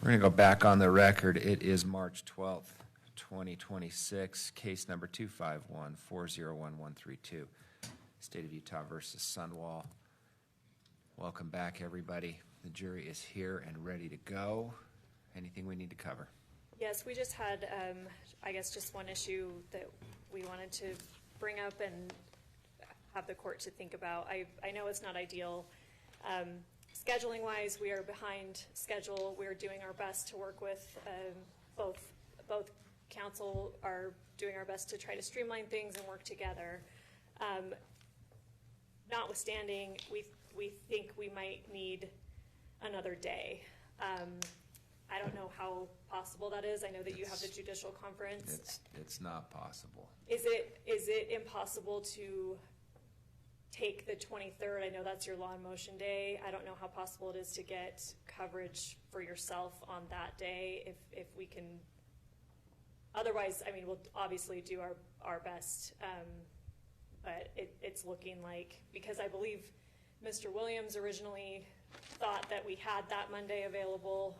We're going to go back on the record. It is March 12th, 2026, case number 251-401-132, State of Utah versus Sundwall. Welcome back, everybody. The jury is here and ready to go. Anything we need to cover? Yes, we just had, I guess, just one issue that we wanted to bring up and have the court to think about. I know it's not ideal. Scheduling wise, we are behind schedule. We're doing our best to work with both counsel are doing our best to try to streamline things and work together. Notwithstanding, we think we might need another day. I don't know how possible that is. I know that you have the judicial conference. It's not possible. Is it impossible to take the 23rd? I know that's your law in motion day. I don't know how possible it is to get coverage for yourself on that day if we can. Otherwise, I mean, we'll obviously do our best, but it's looking like, because I believe Mr. Williams originally thought that we had that Monday available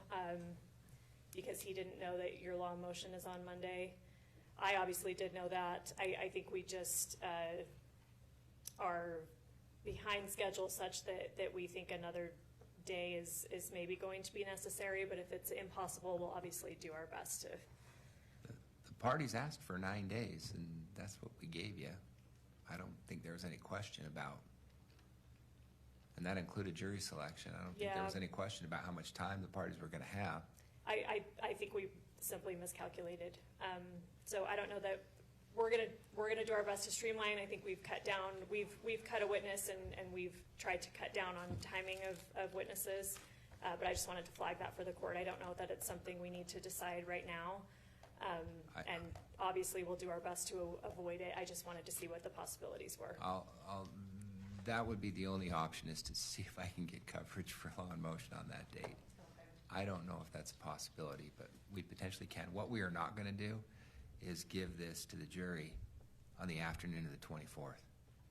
because he didn't know that your law in motion is on Monday. I obviously did know that. I think we just are behind schedule such that we think another day is maybe going to be necessary, but if it's impossible, we'll obviously do our best to. The parties asked for 9 days, and that's what we gave you. I don't think there was any question about, and that included jury selection. I don't think there was any question about how much time the parties were going to have. I think we simply miscalculated. So I don't know that we're gonna do our best to streamline. I think we've cut down. We've cut a witness and we've tried to cut down on timing of witnesses. But I just wanted to flag that for the court. I don't know that it's something we need to decide right now. And obviously we'll do our best to avoid it. I just wanted to see what the possibilities were. That would be the only option, is to see if I can get coverage for law in motion on that date. Okay. I don't know if that's a possibility, but we potentially can. What we are not going to do is give this to the jury on the afternoon of the 24th.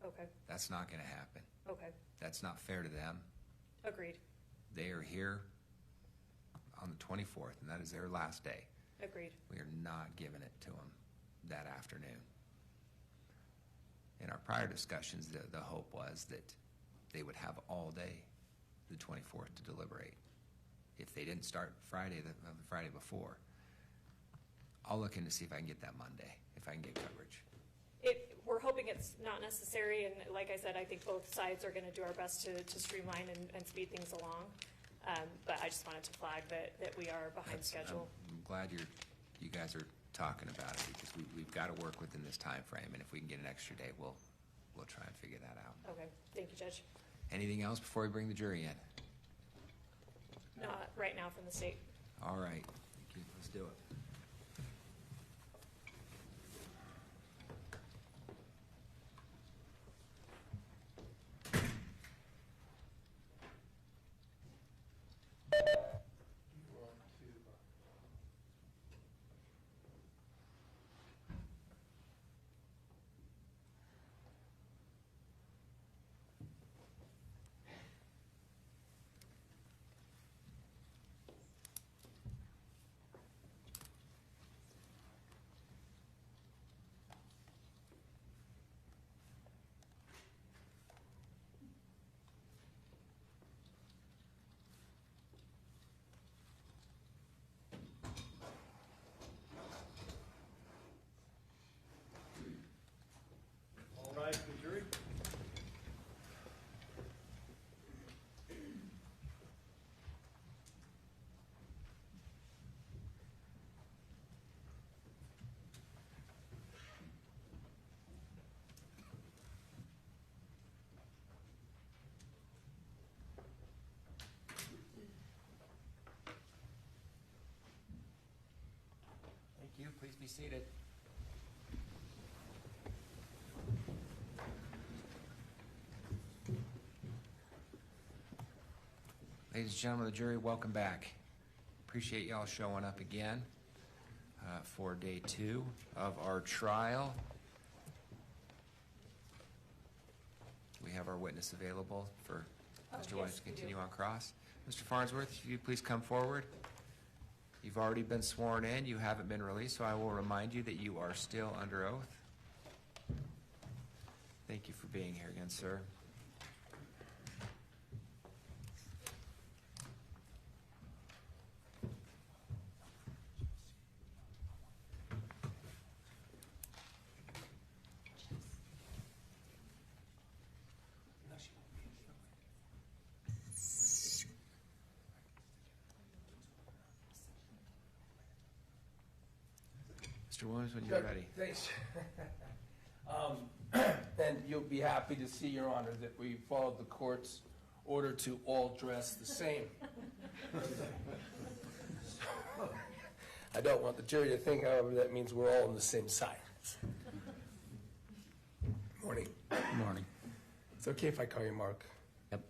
Okay. That's not going to happen. Okay. That's not fair to them. Agreed. They are here on the 24th, and that is their last day. Agreed. We are not giving it to them that afternoon. In our prior discussions, the hope was that they would have all day, the 24th, to deliberate. If they didn't start Friday, the Friday before, I'll look in to see if I can get that Monday, if I can get coverage. We're hoping it's not necessary, and like I said, I think both sides are going to do our best to streamline and speed things along. But I just wanted to flag that we are behind schedule. I'm glad you guys are talking about it, because we've got to work within this time frame, and if we can get an extra day, we'll try and figure that out. Okay, thank you, Judge. Anything else before we bring the jury in? Not right now from the state. All right, thank you. Let's do it. The jury. Thank you. Please be seated. Ladies and gentlemen of the jury, welcome back. Appreciate y'all showing up again for day 2 of our trial. We have our witness available for Mr. Williams to continue on cross. Mr. Farnsworth, if you please come forward. You've already been sworn in, you haven't been released, so I will remind you that you are still under oath. Thank you for being here again, sir. Mr. Williams, when you're ready. Thanks. And you'll be happy to see, Your Honor, that we followed the court's order to all dress the same. I don't want the jury to think, however, that means we're all on the same side. Morning. Morning. It's okay if I call you Mark? Yep.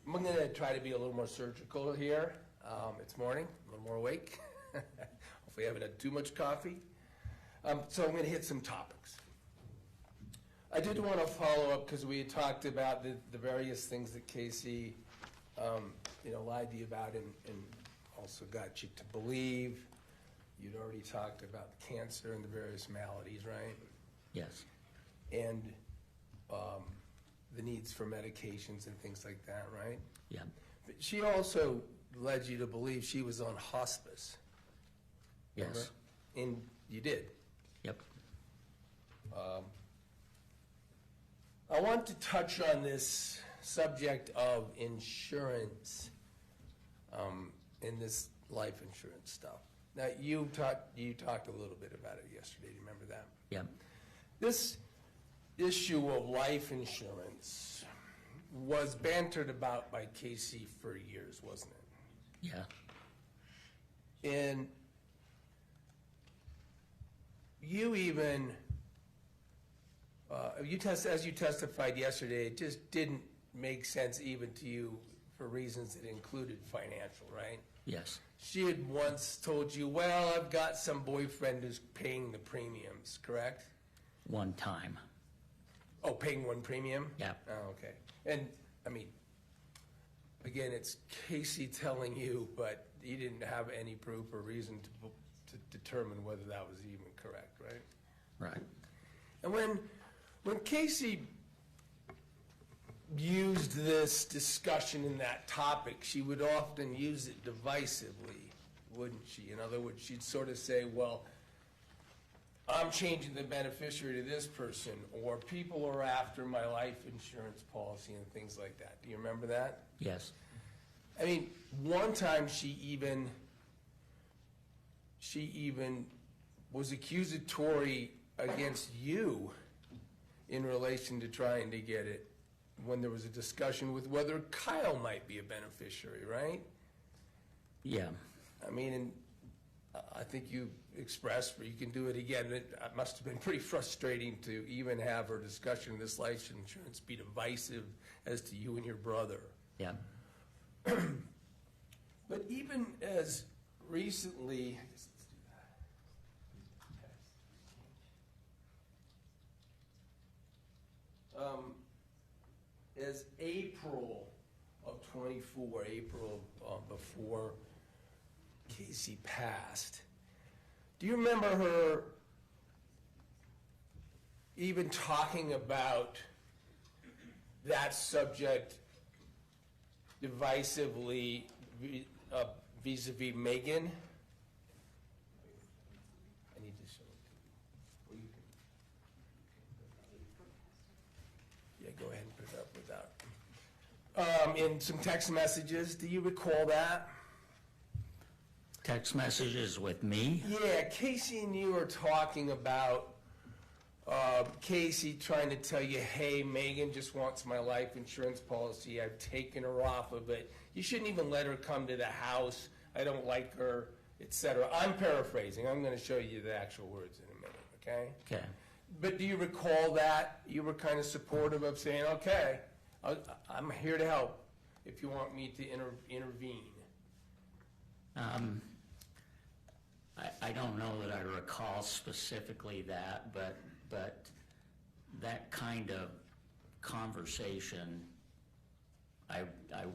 I'm going to try to be a little more surgical here. It's morning, a little more awake. Hopefully I haven't had too much coffee. So I'm going to hit some topics. I did want to follow up because we had talked about the various things that Kacee lied to you about and also got you to believe. You'd already talked about the cancer and the various maladies, right? Yes. And the needs for medications and things like that, right? Yeah. But she also led you to believe she was on hospice. Yes. Remember? And you did. Yep. I want to touch on this subject of insurance in this life insurance stuff. Now, you talked a little bit about it yesterday. Do you remember that? Yeah. This issue of life insurance was bantered about by Kacee for years, wasn't it? Yeah. And you even, as you testified yesterday, it just didn't make sense even to you for reasons that included financial, right? Yes. She had once told you, well, I've got some boyfriend who's paying the premiums, correct? One time. Oh, paying one premium? Yeah. Oh, okay. And, I mean, again, it's Kacee telling you, but you didn't have any proof or reason to determine whether that was even correct, right? Right. And when Kacee used this discussion in that topic, she would often use it divisively, wouldn't she? In other words, she'd sort of say, well, I'm changing the beneficiary to this person, or people are after my life insurance policy and things like that. Do you remember that? Yes. I mean, one time she even was accusatory against you in relation to trying to get it when there was a discussion with whether Kyle might be a beneficiary, right? Yeah. I mean, and I think you expressed, but you can do it again, it must have been pretty frustrating to even have her discussion of this life insurance be divisive as to you and your brother. Yeah. But even as recently, as April of 24, April before Kacee passed, do you remember her even talking about that subject divisively vis-a-vis Meggan? I need to show it to you. Or you can. Yeah, go ahead and put it up without. In some text messages, do you recall that? Text messages with me? Yeah, Kacee and you are talking about Kacee trying to tell you, hey, Meggan just wants my life insurance policy. I've taken her off of it. You shouldn't even let her come to the house. I don't like her, etc. I'm paraphrasing. I'm going to show you the actual words in a minute, okay? Okay. But do you recall that? You were kind of supportive of saying, okay, I'm here to help if you want me to intervene. I don't know that I recall specifically that, but that kind of conversation, I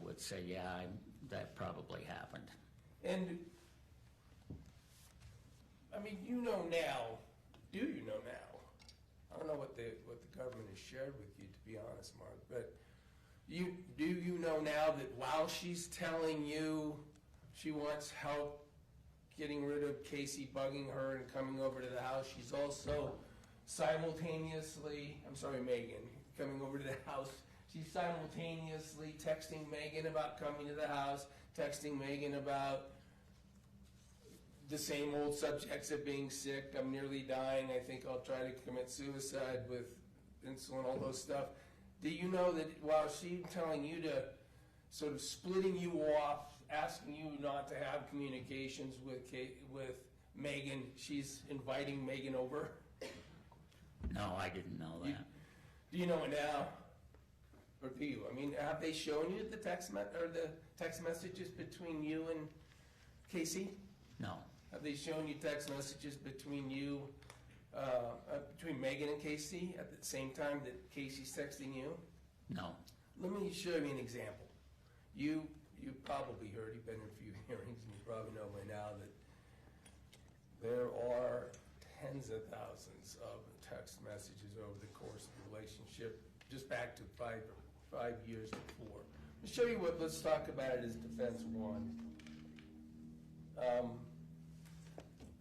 would say, yeah, that probably happened. And, I mean, you know now, do you know now? I don't know what the government has shared with you, to be honest, Mark, but do you know now that while she's telling you she wants help getting rid of Kacee bugging her and coming over to the house, she's also simultaneously, I'm sorry, Meggan, coming over to the house, she's simultaneously texting Meggan about coming to the house, texting Meggan about the same old subjects of being sick, I'm nearly dying, I think I'll try to commit suicide with insulin, all those stuff. Do you know that while she's telling you to, sort of splitting you off, asking you not to have communications with Meggan, she's inviting Meggan over? No, I didn't know that. Do you know it now? Or do you? I mean, have they shown you the text messages between you and Kacee? No. Have they shown you text messages between you, between Meggan and Kacee at the same time that Casey's texting you? No. Let me show you an example. You probably heard, you've been in a few hearings, and you probably know by now that there are tens of thousands of text messages over the course of the relationship, just back to five years before. Let's show you what, let's talk about it as defense one.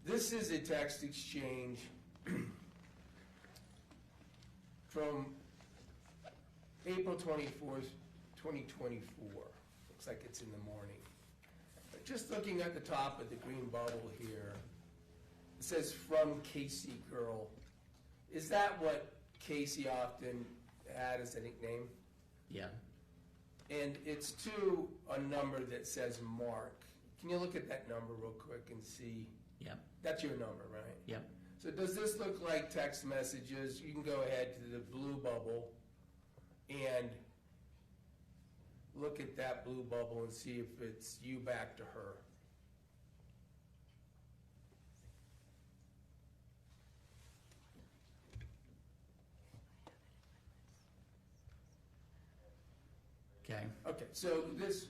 This is a text exchange from April 24th, 2024. Looks like it's in the morning. But just looking at the top of the green bubble here, it says, from Kacee girl. Is that what Kacee often had as a nickname? Yeah. And it's to a number that says Mark. Can you look at that number real quick and see? Yep. That's your number, right? Yep. So does this look like text messages? You can go ahead to the blue bubble and look at that blue bubble and see if it's you back to her. Okay. Okay, so this,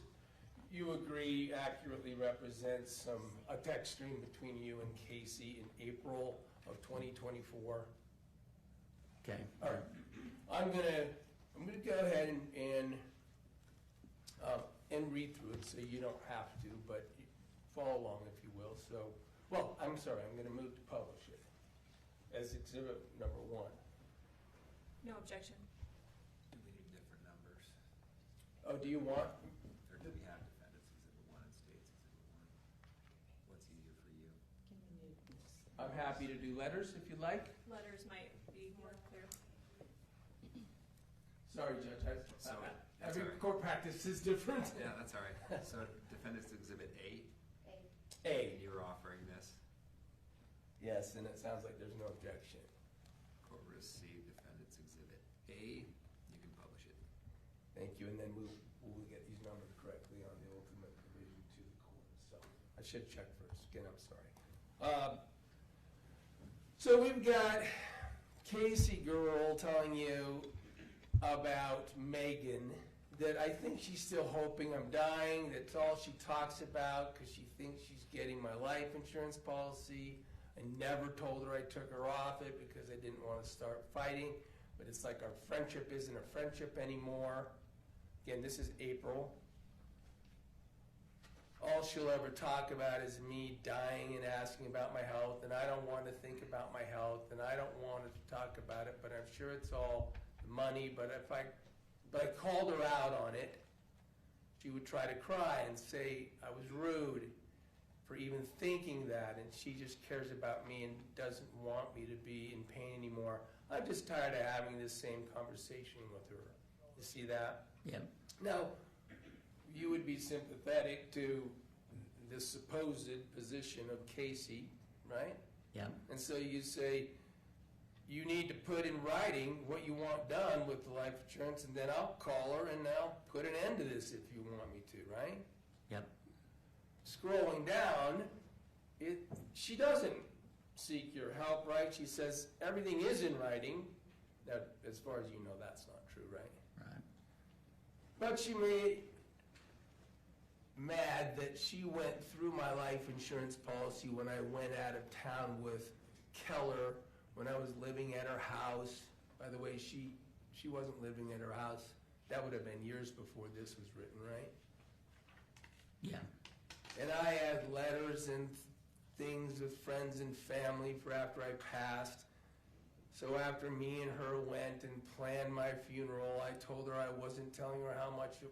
you agree, accurately represents a text stream between you and Kacee in April of 2024? Okay. All right. I'm gonna go ahead and read through it, so you don't have to, but follow along if you will. So, well, I'm sorry, I'm gonna move to publish it as exhibit number 1. No objection. Do we need different numbers? Oh, do you want? Or do we have defendants exhibit 1 and states exhibit 1? What's easier for you? I'm happy to do letters if you like. Letters might be more clear. Sorry, Judge. So, that's Every all right. court practice is different. Yeah, that's all right. So defendants exhibit A, A. and you're offering this. Yes, and it sounds like there's no objection. Court received defendants exhibit A, you can publish it. Thank you, and then we'll get these numbered correctly on the ultimate provision to the court. So I should check first. Again, I'm sorry. So we've got Kacee girl telling you about Meggan, that I think she's still hoping I'm dying. That's all she talks about because she thinks she's getting my life insurance policy. I never told her I took her off it because I didn't want to start fighting. But it's like our friendship isn't a friendship anymore. Again, this is April. All she'll ever talk about is me dying and asking about my health, and I don't want to think about my health, and I don't want to talk about it, but I'm sure it's all money. But I called her out on it, she would try to cry and say I was rude for even thinking that, and she just cares about me and doesn't want me to be in pain anymore. I'm just tired of having this same conversation with her. You see that? Yep. Now, you would be sympathetic to the supposed position of Kacee, right? Yep. And so you say, you need to put in writing what you want done with the life insurance, and then I'll call her and I'll put an end to this if you want me to, right? Yep. Scrolling down, she doesn't seek your help, right? She says everything is in writing. Now, as far as you know, that's not true, right? Right. But she mad that she went through my life insurance policy when I went out of town with Keller, when I was living at her house. By the way, she wasn't living at her house. That would have been years before this was written, right? Yeah. And I had letters and things with friends and family for after I passed. So after me and her went and planned my funeral, I told her I wasn't telling her how much it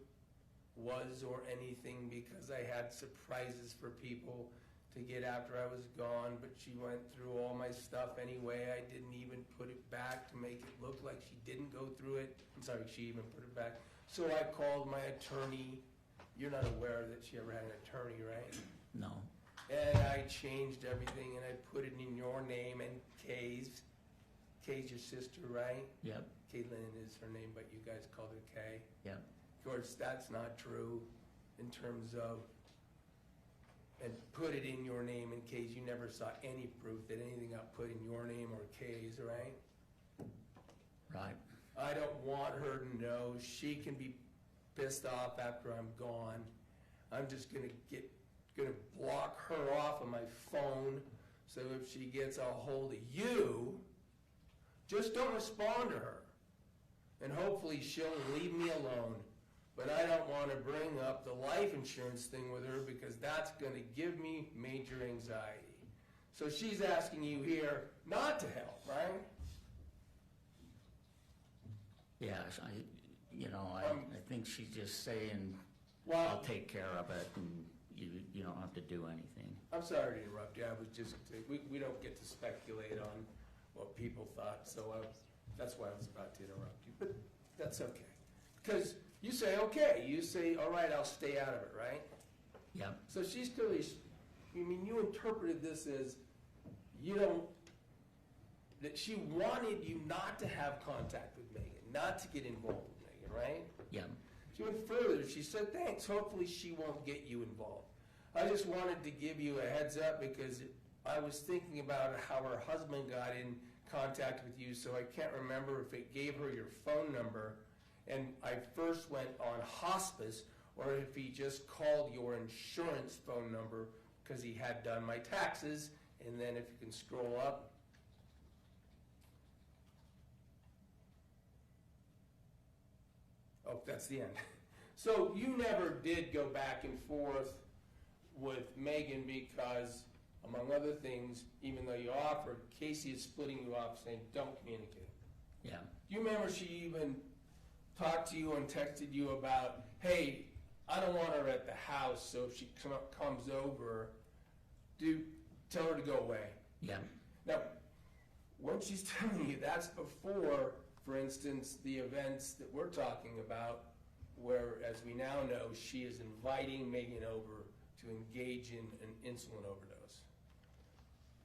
was or anything because I had surprises for people to get after I was gone, but she went through all my stuff anyway. I didn't even put it back to make it look like she didn't go through it. I'm sorry, she even put it back. So I called my attorney. You're not aware that she ever had an attorney, right? No. And I changed everything and I put it in your name and Kay's. Kay's your sister, right? Yep. Caitlin is her name, but you guys called her Kay. Yep. Of course, that's not true in terms of, and put it in your name in case you never saw any proof that anything got put in your name or Kay's, right? Right. I don't want her to know. She can be pissed off after I'm gone. I'm just gonna block her off of my phone, so if she gets a hold of you, just don't respond to her. And hopefully she'll leave me alone. But I don't want to bring up the life insurance thing with her because that's going to give me major anxiety. So she's asking you here not to help, right? Yes, I think she's just saying, Well, I'll take care of it and you don't have to do anything. I'm sorry to interrupt you. I was just, we don't get to speculate on what people thought, so that's why I was about to interrupt you. But that's okay. Because you say, okay, you say, all right, I'll stay out of it, right? Yep. So she's clearly, you interpreted this as that she wanted you not to have contact with Meggan, not to get involved with Meggan, right? Yep. She went further. She said, thanks, hopefully she won't get you involved. I just wanted to give you a heads up because I was thinking about how her husband got in contact with you, so I can't remember if it gave her your phone number and I first went on hospice, or if he just called your insurance phone number because he had done my taxes. And then if you can scroll up. Oh, that's the end. So you never did go back and forth with Meggan because, among other things, even though you offered, Kacee is splitting you off saying, don't communicate. Yeah. You remember she even talked to you and texted you about, hey, I don't want her at the house, so if she comes over, tell her to go away. Yeah. Now, what she's telling you, that's before, for instance, the events that we're talking about, where, as we now know, she is inviting Meggan over to engage in an insulin overdose.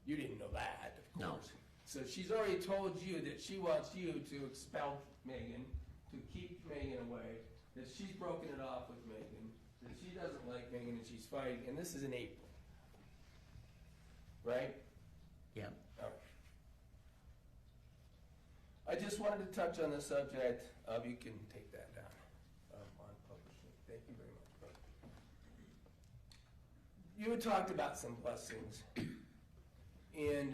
You didn't know that, of No. course. So she's already told you that she wants you to expel Meggan, to keep Meggan away, that she's broken it off with Meggan, that she doesn't like Meggan and she's fighting, and this is in April. Right? Yeah. All right. I just wanted to touch on the subject of, you can take that down on publishing. Thank you very much, brother. You had talked about some blessings, and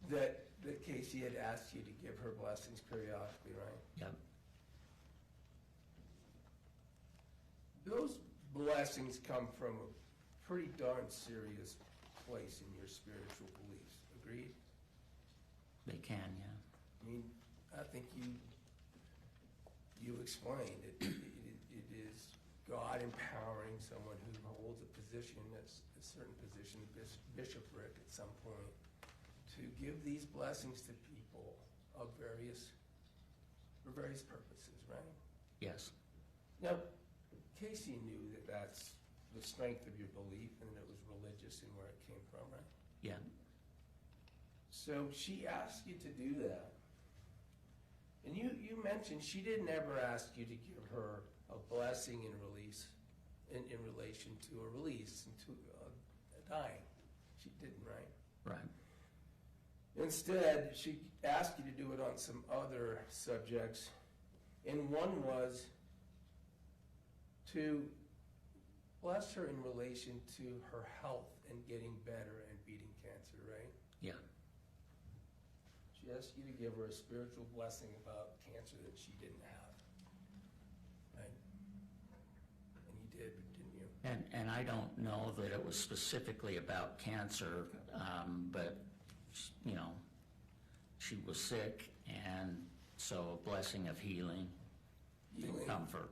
that Kacee had asked you to give her blessings periodically, right? Yep. Those blessings come from a pretty darn serious place in your spiritual beliefs. Agreed? They can, yeah. I mean, I think you explained it. It is God empowering someone who holds a position, a certain position, bishopric at some point, to give these blessings to people for various purposes, right? Yes. Now, Kacee knew that that's the strength of your belief and that it was religious and where it came from, right? Yeah. So she asked you to do that. And you mentioned she didn't ever ask you to give her a blessing in relation to a release and to a dying. She didn't, right? Right. Instead, she asked you to do it on some other subjects. And one was to bless her in relation to her health and getting better and beating cancer, right? Yeah. She asked you to give her a spiritual blessing about cancer that she didn't have, right? And you did, didn't you? And I don't know that it was specifically about cancer, but, you know, she was sick, and so a blessing of healing and comfort.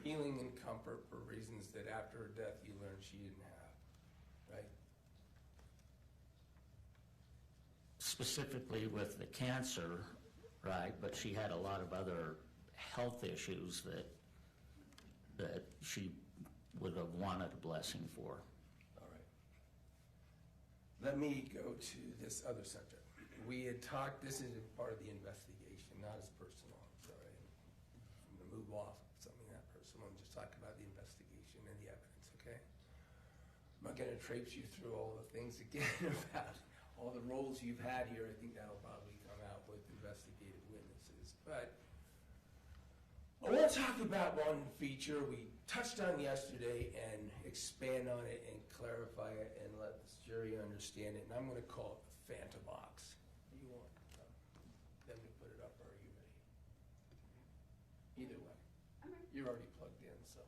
Healing and comfort for reasons that after her death you learned she didn't have, right? Specifically with the cancer, right, but she had a lot of other health issues that she would have wanted a blessing for. All right. Let me go to this other subject. We had talked, this is part of the investigation, not as personal, I'm sorry. I'm going to move off something that personal and just talk about the investigation and the evidence, okay? I'm not going to traipse you through all the things again about all the roles you've had here. I think that'll probably come out with investigative witnesses. But I want to talk about one feature we touched on yesterday and expand on it and clarify it and let this jury understand it. And I'm going to call it the Fanta box. Do you want them to put it up, or are you ready? Either way. I'm ready. You're already plugged in, so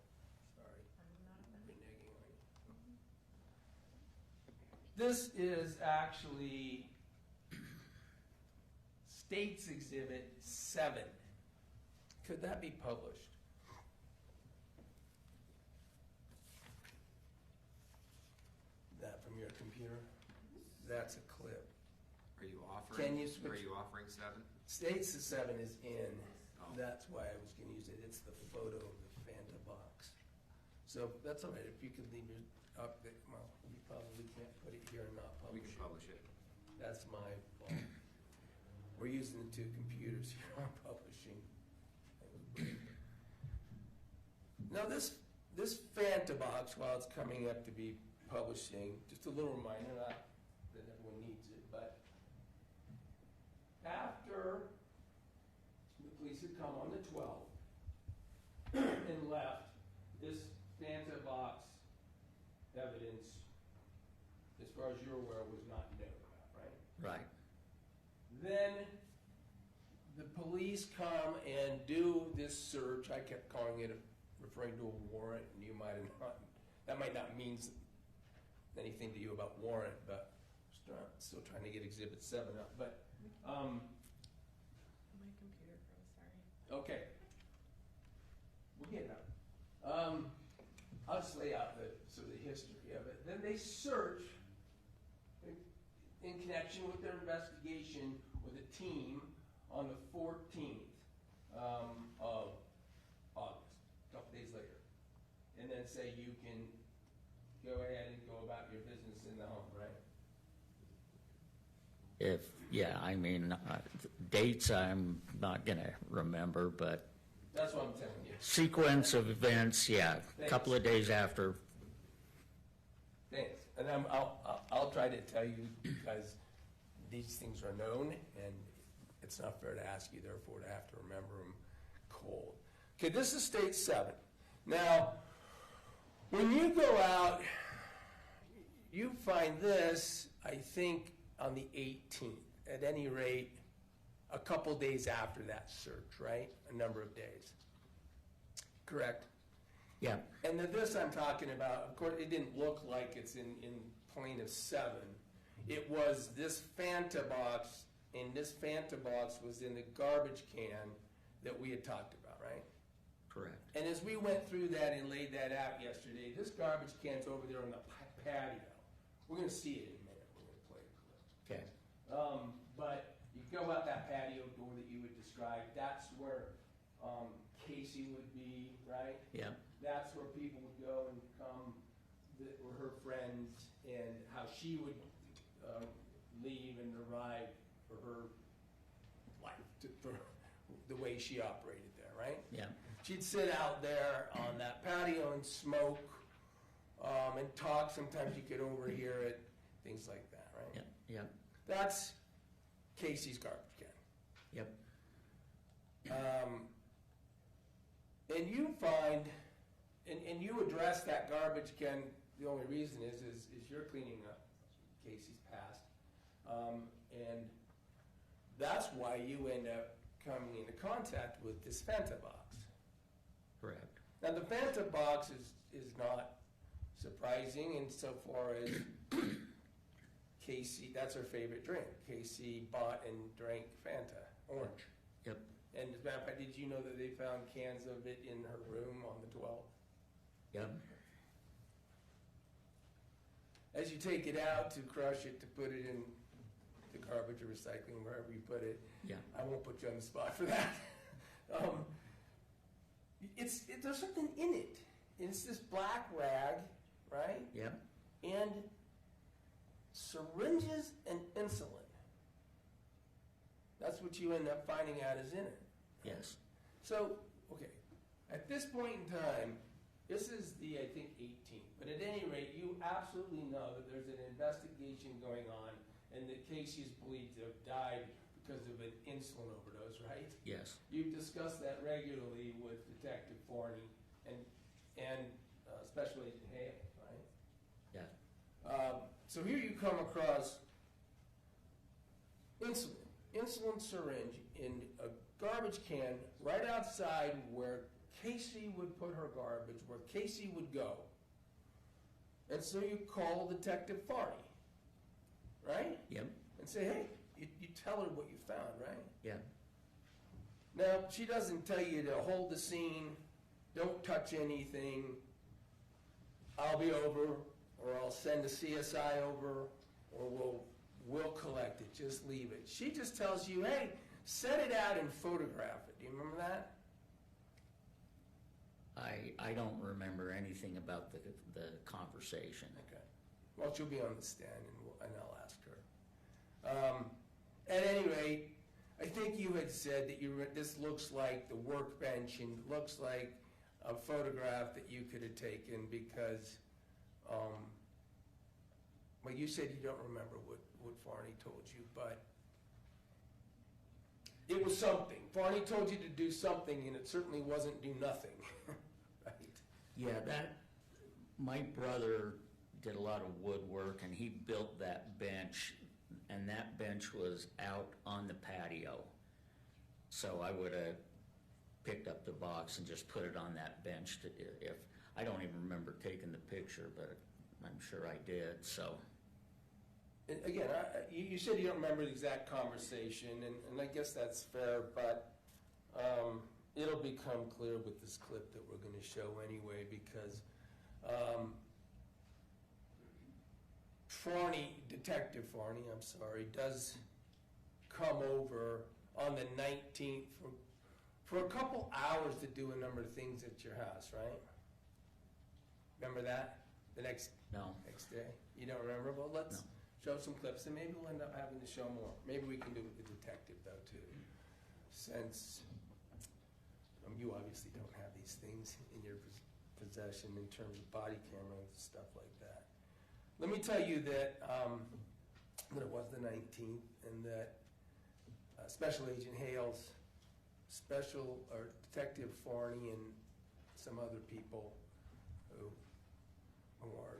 sorry. I'm not a Reneging on you. This is actually State's Exhibit 7. Could that be published? That from your computer? That's a clip. Are you Can offering, you switch- are you offering 7? State's 7 is in. Oh. That's why I was gonna use it. It's the photo of the Fanta box. So that's all right. If you could leave your, well, you probably can't put it here and not We publish can it. publish it. That's my fault. We're using the two computers here on publishing. Now this Fanta box, while it's coming up to be publishing, just a little reminder, not that everyone needs it, but after the police had come on the 12th and left, this Fanta box evidence, as far as you're aware, was not known about, right? Right. Then the police come and do this search. I kept calling it, referring to a warrant, and you might have not, that might not mean anything to you about warrant, but still trying to get Exhibit 7 up. But, My computer froze, sorry. okay. We'll get it up. I'll just lay out the history of it. Then they search in connection with their investigation with a team on the 14th of August, a couple days later, and then say you can go ahead and go about your business in the home, right? I mean, dates I'm not gonna remember, but That's what I'm telling you. sequence of events, yeah, a couple of days after. Thanks. And I'll try to tell you because these things are known and it's not fair to ask you, therefore, to have to remember them cold. Okay, this is State 7. Now, when you go out, you find this, I think, on the 18th. At any rate, a couple days after that search, right? A number of days. Correct? Yeah, And this I'm talking about, of course, it didn't look like it's in plaintiff 7. It was this Fanta box, and this Fanta box was in the garbage can that we had talked about, right? correct. And as we went through that and laid that out yesterday, this garbage can's over there on the patio. We're gonna see it in a minute, we're gonna play a clip. Okay. But you go out that patio door that you would describe, that's where Kacee would be, right? Yeah, That's where people would go and come, that were her friends, and how she would leave and arrive for her life, for the way she operated there, right? yeah, She'd sit out there on that patio and smoke and talk. Sometimes you could overhear it, things like that, right? yeah, yeah, That's Kacee's garbage can. yep, And you find and you address that garbage can, the only reason is you're cleaning up Kacee's past. And that's why you end up coming into contact with this Fanta box. Correct. Now, the Fanta box is not surprising insofar as Kacee, that's her favorite drink. Kacee bought and drank Fanta, orange. Yep. And as a matter of fact, did you know that they found cans of it in her room on the 12th? Yep. As you take it out to crush it, to put it in the garbage or recycling, wherever you put it, Yeah. I won't put you on the spot for that. There's something in it. It's this black rag, right? Yep. And syringes and insulin. That's what you end up finding out is in it. Yes. So, okay, at this point in time, this is the, I think, 18th. But at any rate, you absolutely know that there's an investigation going on and that Kacee is believed to have died because of an insulin overdose, right? Yes. You've discussed that regularly with Detective Forney and Special Agent Hale, right? Yeah. So here you come across insulin syringe in a garbage can right outside where Kacee would put her garbage, where Kacee would go. And so you call Detective Forney, right? Yep. And say, hey, you tell her what you found, right? Yeah. Now, she doesn't tell you to hold the scene, don't touch anything, I'll be over, or I'll send a CSI over, or we'll collect it, just leave it. She just tells you, hey, set it out and photograph it. Do you remember that? I don't remember anything about the conversation. Okay. Well, she'll be on the stand, and I'll ask her. At any rate, I think you had said that this looks like the workbench and looks like a photograph that you could have taken because, well, you said you don't remember what Farney told you, but it was something. Farney told you to do something, and it certainly wasn't do nothing, right? Yeah, my brother did a lot of woodwork, and he built that bench, and that bench was out on the patio. So I would have picked up the box and just put it on that bench. If I don't even remember taking the picture, but I'm sure I did, so. And again, you said you don't remember the exact conversation, and I guess that's fair, but it'll become clear with this clip that we're going to show anyway, because Detective Farney, I'm sorry, does come over on the 19th for a couple hours to do a number of things at your house, right? Remember that? The next day? You don't remember? Well, let's show some clips, and maybe we'll end up having to show more. Maybe we can do it with the detective, though, too, since you obviously don't have these things in your possession in terms of body cameras and stuff like that. Let me tell you that it was the 19th, and that Special Agent Hale's Detective Farney and some other people who are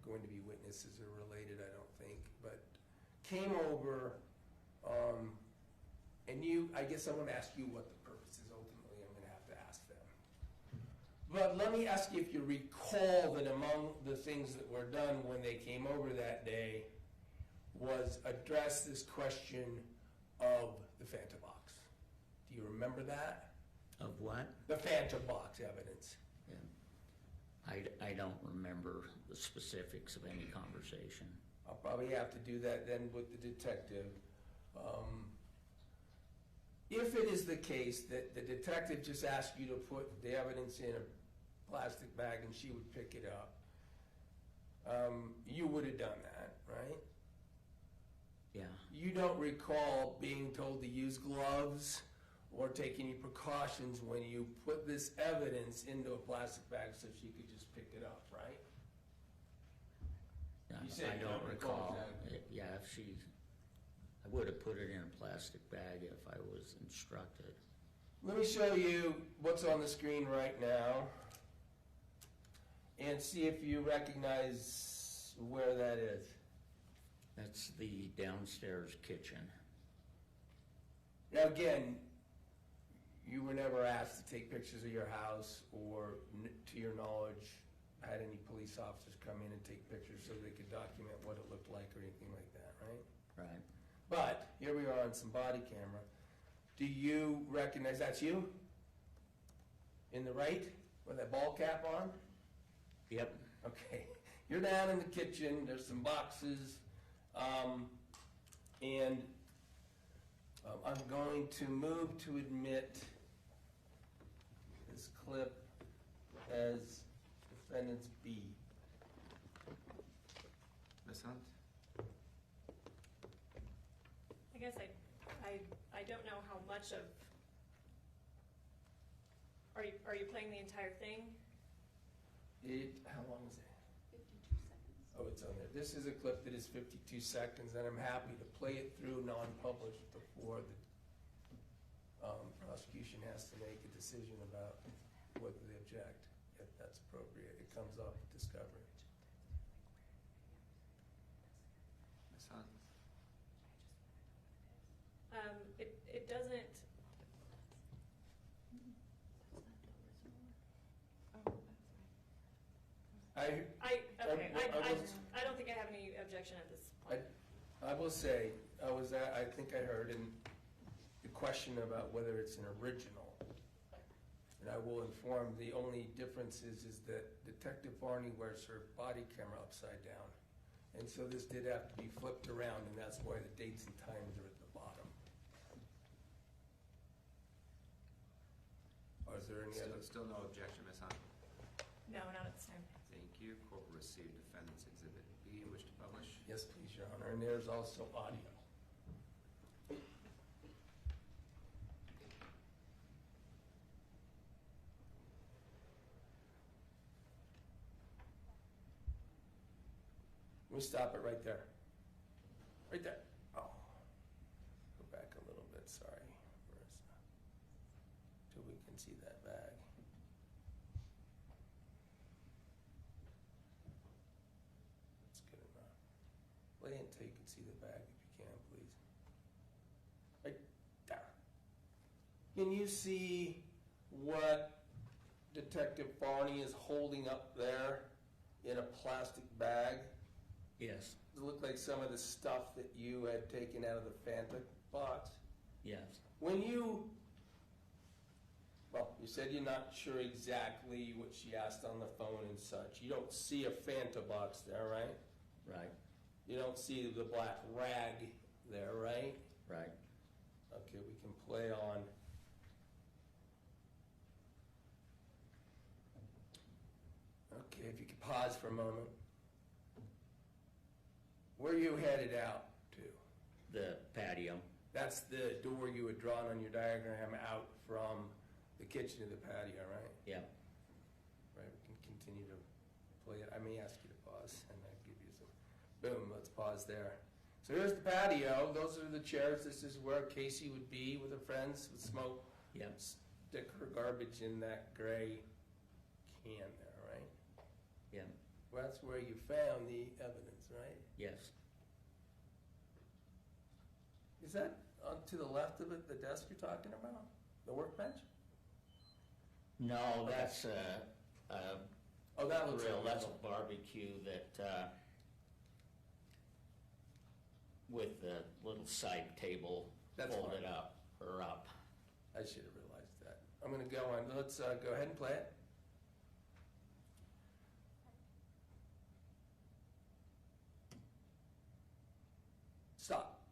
going to be witnesses or related, I don't think, but came over, and I guess I'm going to ask you what the purpose is. Ultimately, I'm going to have to ask them. But let me ask you if you recall that among the things that were done when they came over that day was address this question of the Fanta box. Do you remember that? Of what? The Fanta box evidence. Yeah. I don't remember the specifics of any conversation. I'll probably have to do that then with the detective. If it is the case that the detective just asked you to put the evidence in a plastic bag and she would pick it up, you would have done that, right? Yeah. You don't recall being told to use gloves or take any precautions when you put this evidence into a plastic bag so she could just pick it up, right? You said I you don't don't recall recall. that. Yeah, I would have put it in a plastic bag if I was instructed. Let me show you what's on the screen right now. and see if you recognize where that is. That's the downstairs kitchen. Now, again, you were never asked to take pictures of your house or, to your knowledge, had any police officers come in and take pictures so they could document what it looked like or anything like that, right? Right. But here we are on some body camera. Do you recognize that's you? In the right, with that ball cap on? Yep. Okay. You're down in the kitchen. There's some boxes. And I'm going to move to admit this clip as defendant's B. Ms. Hunt? I guess I don't know how much of, are you playing the entire thing? How long is it? 52 seconds. Oh, it's on there. This is a clip that is 52 seconds, and I'm happy to play it through non-published before the prosecution has to make a decision about whether they object, if that's appropriate. It comes off discovery. Ms. Hunt? It doesn't, I don't think I have any objection at this point. I will say, I think I heard in the question about whether it's an original. And I will inform, the only difference is that Detective Varney wears her body camera upside down. And so this did have to be flipped around, and that's why the dates and times are at the bottom. Or is there any other? Still no objection, Ms. Hunt? No, not at this time. Thank you. Court will receive defendant's exhibit B, wish to publish. Yes, please, Your Honor, and there's also audio. Let me stop it right there. Right there. Oh. Go back a little bit, sorry. Till we can see that bag. That's good enough. Play until you can see the bag if you can, please. Right there. Can you see what Detective Barney is holding up there in a plastic bag? Yes. Does it look like some of the stuff that you had taken out of the Fanta box? Yes. When you, well, you said you're not sure exactly what she asked on the phone and such. You don't see a Fanta box there, right? Right. You don't see the black rag there, right? Right. Okay, we can play on. Okay, if you could pause for a moment. Where are you headed out to? The patio. That's the door you had drawn on your diagram out from the kitchen to the patio, right? Yeah. Right, we can continue to play it. I may ask you to pause and I'll give you some. Boom, let's pause there. So here's the patio. Those are the chairs. This is where Kacee would be with her friends with smoke. Yeah. Stick her garbage in that gray can there, right? Yeah. Well, that's where you found the evidence, right? Yes. Is that to the left of it, the desk you're talking about? The workbench? No, that's Oh, that looks grill. like That's a barbecue that with the little side table That's folded fine. up or up. I should have realized that. I'm going to go on. Let's go ahead and play it. Stop.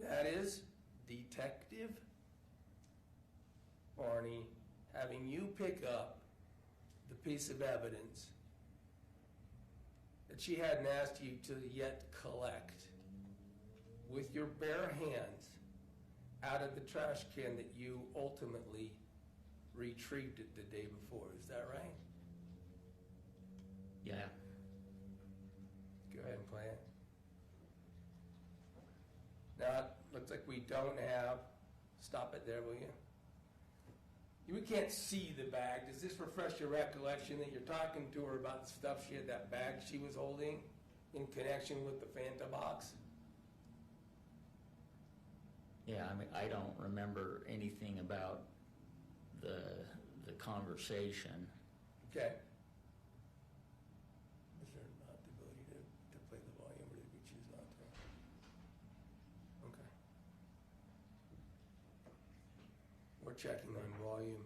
That is Detective Barney having you pick up the piece of evidence that she hadn't asked you to yet collect with your bare hands out of the trash can that you ultimately retrieved it the day before. Is that right? Yeah. Go ahead and play it. Now, it looks like we don't have, stop it there, will you? we can't see the bag. Does this refresh your recollection that you're talking to her about the stuff she had, that bag she was holding in connection with the Fanta box? Yeah, I mean, I don't remember anything about the conversation. Okay. Is there not the ability to play the volume, or did we choose not to? Okay. We're checking on volume.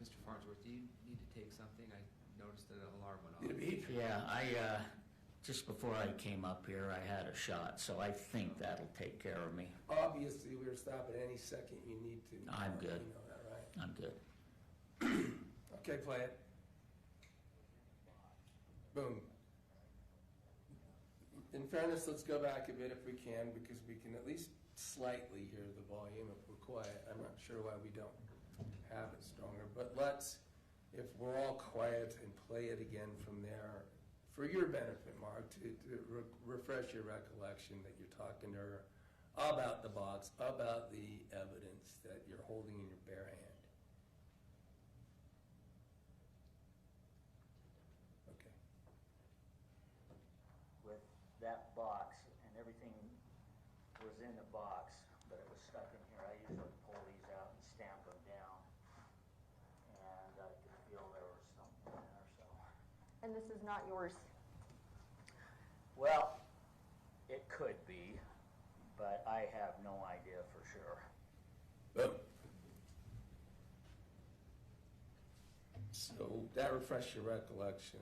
Mr. Farnsworth, do you need to take something? I noticed that an alarm went off. Need a beep? Yeah, just before I came up here, I had a shot, so I think that'll take care of me. Obviously, we're stopping any second you need to. I'm good. You know that, right? I'm good. Okay, play it. Boom. In fairness, let's go back a bit if we can, because we can at least slightly hear the volume if we're quiet. I'm not sure why we don't have it stronger, but let's, if we're all quiet, and play it again from there. For your benefit, Mark, to refresh your recollection that you're talking to her about the box, about the evidence that you're holding in your bare hand. Okay. With that box, and everything was in the box, but it was stuck in here, I usually pull these out and stamp them down, and I could feel there was something there, so. And this is not yours. Well, it could be, but I have no idea for sure. Boom. So that refreshes your recollection.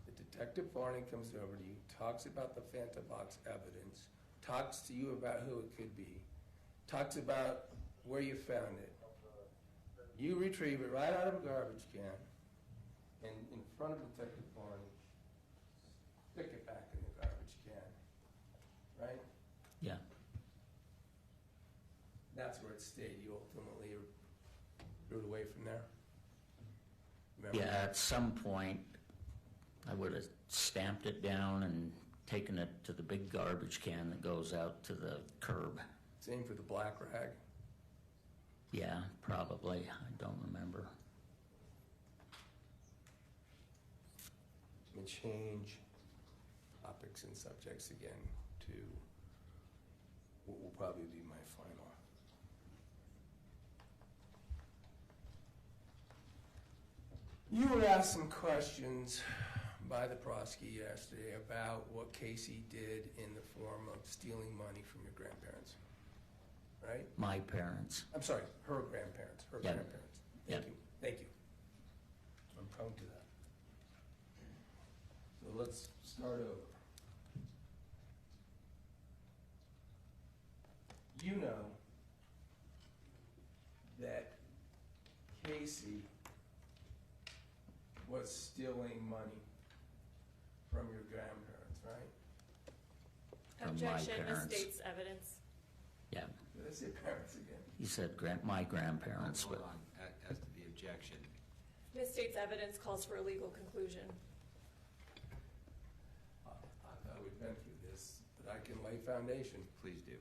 The Detective Varney comes over to you, talks about the Fanta box evidence, talks to you about who it could be, talks about where you found it. You retrieve it right out of a garbage can, and in front of Detective Varney, stick it back in the garbage can, right? Yeah. That's where it stayed. You ultimately threw it away from there? Remember? Yeah, at some point, I would have stamped it down and taken it to the big garbage can that goes out to the curb. Same for the black rag. Yeah, probably. I don't remember. Let me change topics and subjects again to what will probably be my final. You were asked some questions by the prosecutor yesterday about what Kacee did in the form of stealing money from your grandparents, right? My parents. I'm sorry, her grandparents, Yeah. grandparents. Yeah. Thank you. I'm prone to that. So let's start over. You know that Kacee was stealing money from your grandparents, right? From my Objection, parents. misstates evidence. Yeah. Did I say parents again? He said my grandparents, Hold but on, as to the objection, Misstates evidence calls for a legal conclusion. I thought we'd been through this, but I can lay foundation. please do.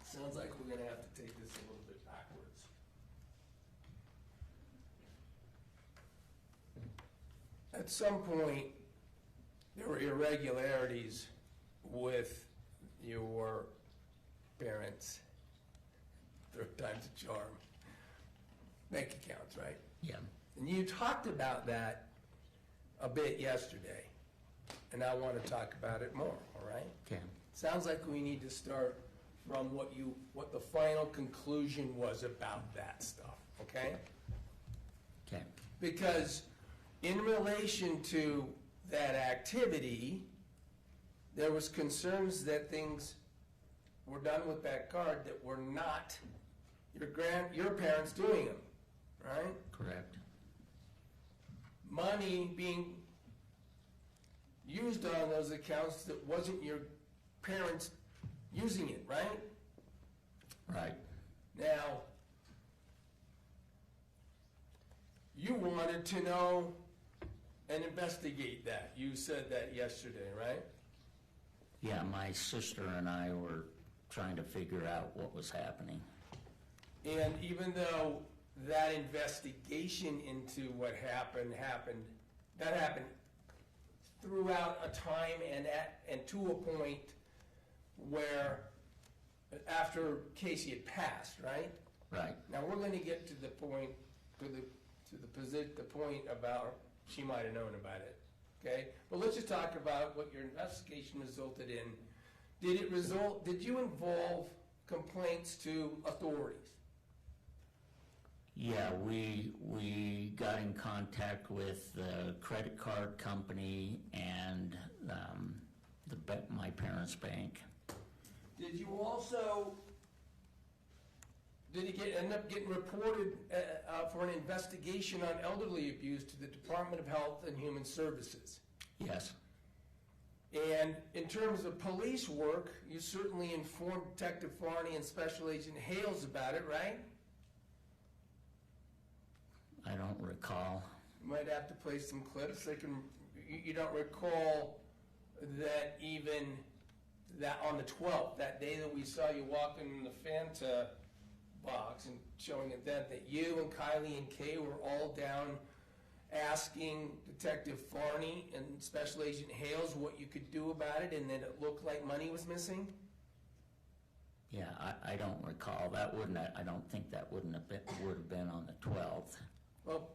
Sounds like we're gonna have to take this a little bit backwards. At some point, there were irregularities with your parents' third time's a charm bank accounts, right? yeah. And you talked about that a bit yesterday, and I want to talk about it more, all right? Okay. Sounds like we need to start from what the final conclusion was about that stuff, okay? Okay. Because in relation to that activity, there was concerns that things were done with that card that were not your parents doing them, right? Correct. Money being used on those accounts that wasn't your parents using it, right? Right. Now, you wanted to know and investigate that. You said that yesterday, right? Yeah, my sister and I were trying to figure out what was happening. And even though that investigation into what happened, that happened throughout a time and to a point where after Kacee had passed, right? Right. Now, we're going to get to the point, the point about she might have known about it, okay? But let's just talk about what your investigation resulted in. Did you involve complaints to authorities? Yeah, we got in contact with the credit card company and my parents' bank. Did you also, end up getting reported for an investigation on elderly abuse to the Department of Health and Human Services? Yes. And in terms of police work, you certainly informed Detective Farney and Special Agent Hales about it, right? I don't recall. You might have to play some clips. You don't recall that even that on the 12th, that day that we saw you walking in the Fanta box and showing it then, that you and Kylie and Kay were all down asking Detective Farney and Special Agent Hales what you could do about it, and then it looked like money was missing? Yeah, I don't recall. I don't think that would have been on the 12th. Well,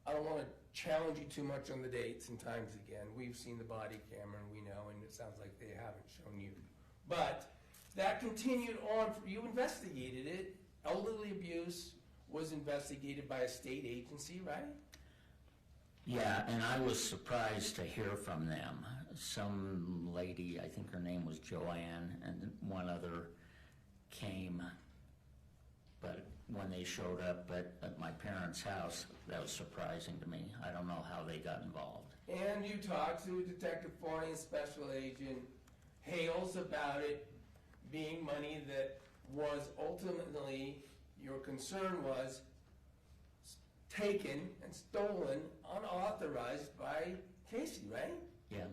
I don't want to challenge you too much on the dates and times again. We've seen the body camera and we know, and it sounds like they haven't shown you. But that continued on. You investigated it. Elderly abuse was investigated by a state agency, right? Yeah, and I was surprised to hear from them. Some lady, I think her name was Joanne, and one other came, but when they showed up at my parents' house, that was surprising to me. I don't know how they got involved. And you talked to Detective Farney and Special Agent Hales about it being money that was ultimately, your concern was taken and stolen unauthorized by Kacee, right? Yeah.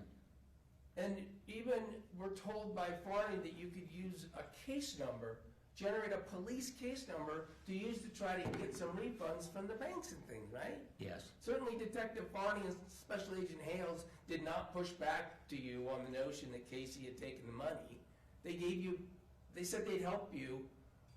And even we're told by Farney that you could use a case number, generate a police case number to use to try to get some refunds from the banks and things, right? Yes. Certainly Detective Farney and Special Agent Hales did not push back to you on the notion that Kacee had taken the money. They said they'd help you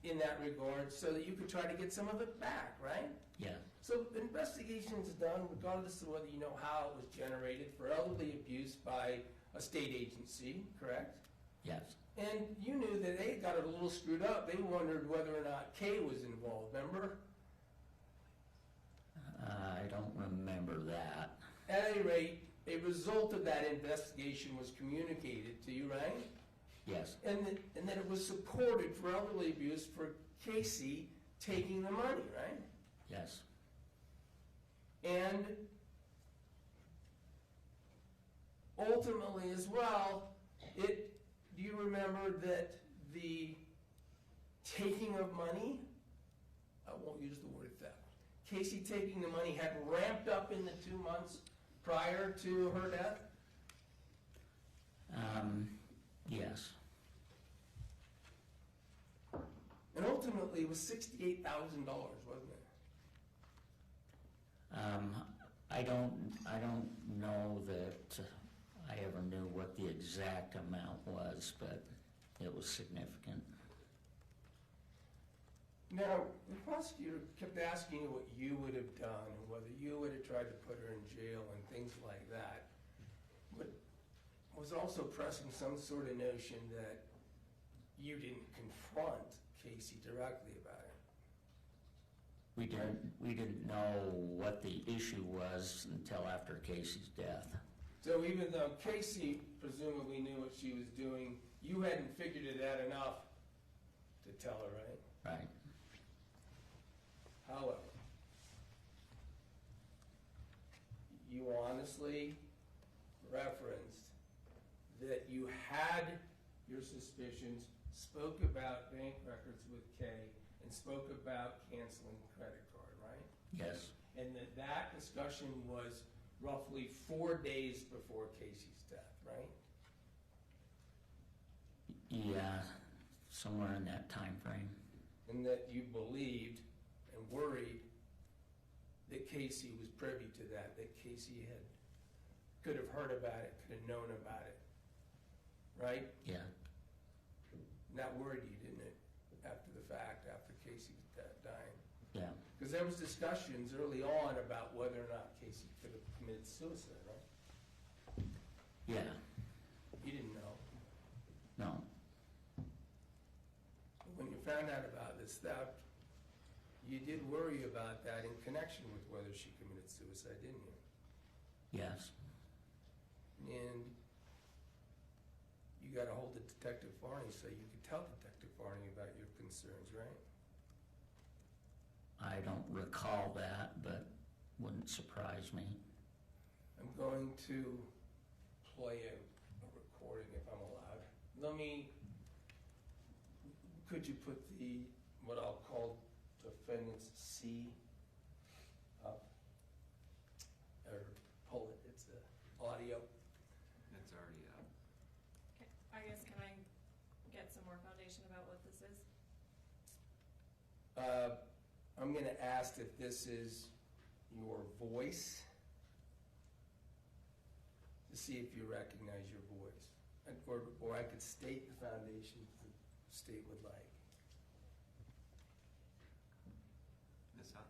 in that regard so that you could try to get some of it back, right? Yeah. So the investigation is done regardless of whether you know how it was generated for elderly abuse by a state agency, correct? Yes. And you knew that they got it a little screwed up. They wondered whether or not Kay was involved, remember? I don't remember that. At any rate, a result of that investigation was communicated to you, right? Yes. And that it was supported for elderly abuse for Kacee taking the money, right? Yes. And ultimately as well, do you remember that the taking of money, I won't use the word theft, Kacee taking the money had ramped up in the 2 months prior to her death? Yes. And ultimately it was $68,000, wasn't it? I don't know that I ever knew what the exact amount was, but it was significant. Now, the prosecutor kept asking you what you would have done and whether you would have tried to put her in jail and things like that, but was also pressing some sort of notion that you didn't confront Kacee directly about it. We didn't know what the issue was until after Casee's death. So even though Kacee presumably knew what she was doing, you hadn't figured it out enough to tell her, right? Right. However, you honestly referenced that you had your suspicions, spoke about bank records with Kay, and spoke about canceling the credit card, right? Yes. And that discussion was roughly 4 days before Kacee's death, right? Yeah, somewhere in that time frame. and that you believed and worried that Kacee was privy to that Kacee could have heard about it, could have known about it, right? Yeah, And that worried you, didn't it, after the fact, after Kacee was dying? yeah, Because there was discussions early on about whether or not Kacee could have committed suicide, right? yeah, You didn't know. no, When you found out about this theft, you did worry about that in connection with whether she committed suicide, didn't you? yes, And you got a hold of Detective Farney so you could tell Detective Farney about your concerns, right? I don't recall that, but wouldn't surprise me. I'm going to play a recording if I'm allowed. Could you put what I'll call defendant's C up? Or pull it, it's audio. It's already up. I guess, can I get some more foundation about what this is? I'm gonna ask if this is your voice, to see if you recognize your voice. Or I could state the foundation the state would like. Ms. Hunt?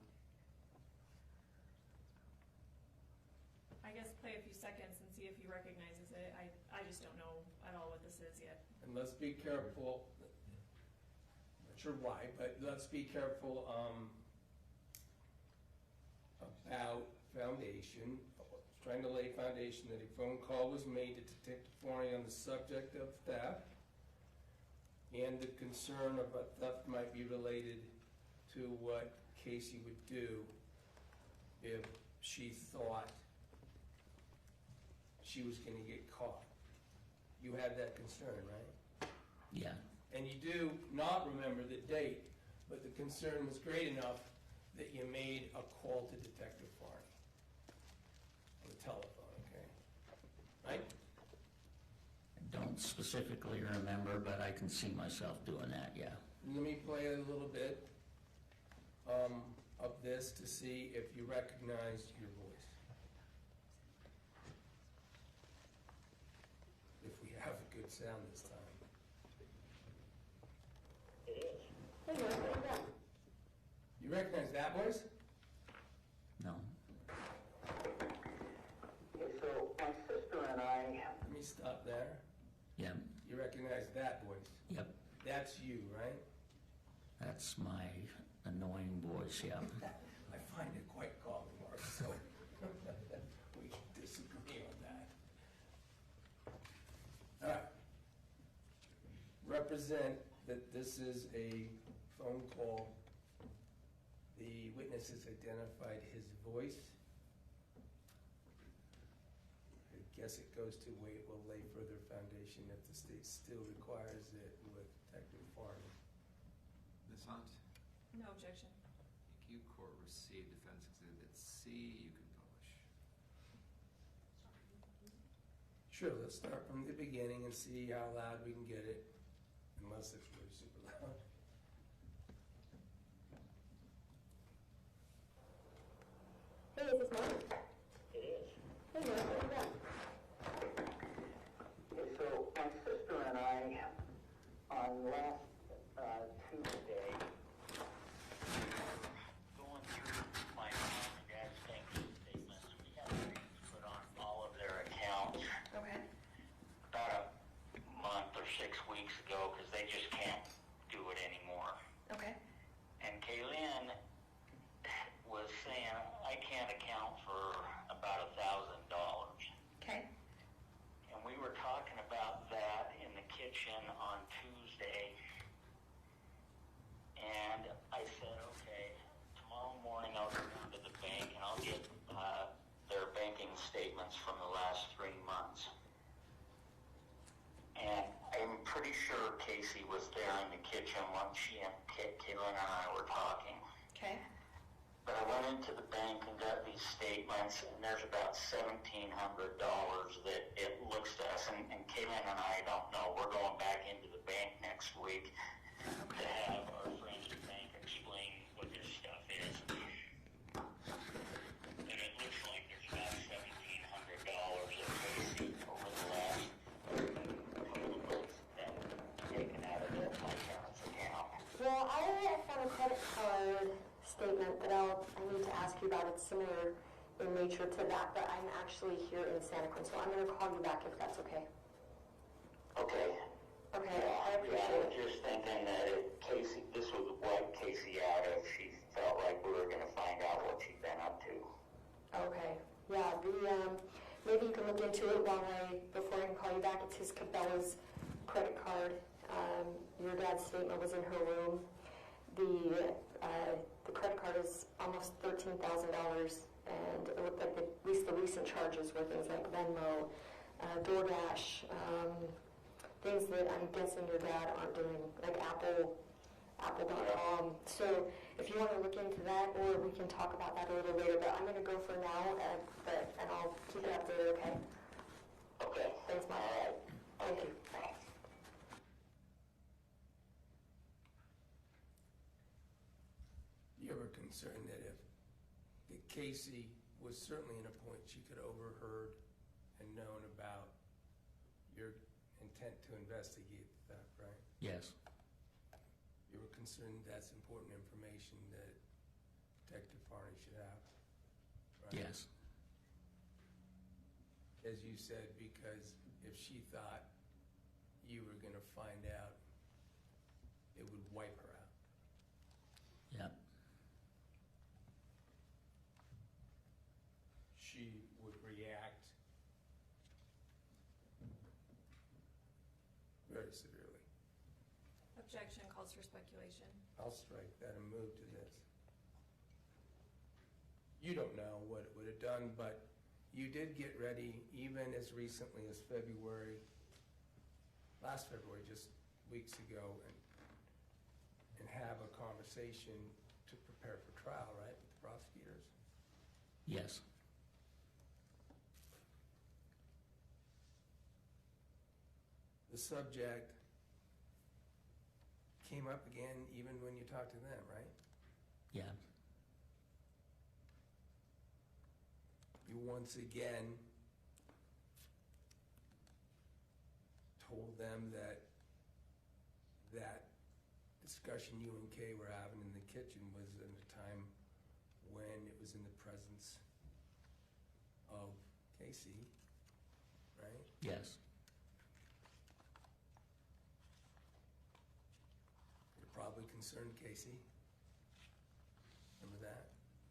I guess play a few seconds and see if he recognizes it. I just don't know at all what this is yet. And let's be careful, not sure why, but let's be careful about foundation, trying to lay foundation that a phone call was made to Detective Farney on the subject of theft, and the concern of a theft might be related to what Kacee would do if she thought she was gonna get caught. You had that concern, right? Yeah, And you do not remember the date, but the concern was great enough that you made a call to Detective Farney on the telephone, okay? Right? I don't specifically remember, but I can see myself doing that, yeah. Let me play a little bit of this to see if you recognize your voice. If we have a good sound this time. You recognize that voice? No, Okay, so my sister and I, Let me stop there. yeah, You recognize that voice? yep, That's you, right? that's my annoying voice, yeah. I find it quite calming, Mark, so we can disagree on that. All right. Represent that this is a phone call. The witness has identified his voice. I guess it goes to will lay further foundation if the state still requires it with Detective Farney. Ms. Hunt? No objection. Thank you. Court received Defense Exhibit C. You can publish. Sure, let's start from the beginning and see how loud we can get it, unless it's really super loud. Hey, is this Mark? it is. Hey, Mark, what you got? Okay, so my sister and I, on last Tuesday, going through my mom and dad's banking statements, we had things put on all of their accounts Okay. about a month or 6 weeks ago, because they just can't do it anymore. Okay. And Kaylin was saying, I can't account for about $1,000. Okay. And we were talking about that in the kitchen on Tuesday. And I said, okay, tomorrow morning I'll go down to the bank and I'll get their banking statements from the last 3 months. And I'm pretty sure Kacee was there in the kitchen when she and Kaylin and I were talking. Okay. But I went into the bank and got these statements, and there's about $1,700 that it looks to us, and Kaylin and I don't know. We're going back into the bank next week to have our forensic a credit card statement that I need to ask you about. It's similar in nature to that, but I'm actually here in Santa Cruz, so I'm going to call you back if that's okay. Okay. Okay, Yeah, I I appreciate was it. just thinking that if Kacee, this would wipe Kacee out if she felt like we were going to find out what she'd been up to. Okay, yeah, maybe you can look into it before I can call you back. It's his Cabela's credit card. Your dad's statement was in her room. The credit card is almost $13,000, and it looked like at least the recent charges were things like Venmo, DoorDash, things that I'm guessing your dad aren't doing, like Apple.com. So if you want to look into that, or we can talk about that a little later, but I'm going to go for now, and I'll keep it updated, okay? Okay. Thanks, Mike. All right. Thank you. Thanks. You ever concerned that if Kacee was certainly in a point she could overheard and known about your intent to investigate theft, right? Yes, You were concerned that's important information that Detective Farney should have, right? yes, As you said, because if she thought you were gonna find out, it would wipe her out. yep, She would react very severely. Objection calls for speculation. I'll strike that and move to this. You don't know what it would have done, but you did get ready even as recently as last February, just weeks ago, and have a conversation to prepare for trial, right, with the prosecutors? yes, The subject came up again even when you talked to them, right? yeah, You once again told them that discussion you and Kay were having in the kitchen was at a time when it was in the presence of Kacee, right? yes, You're probably concerned, Kacee. Remember that?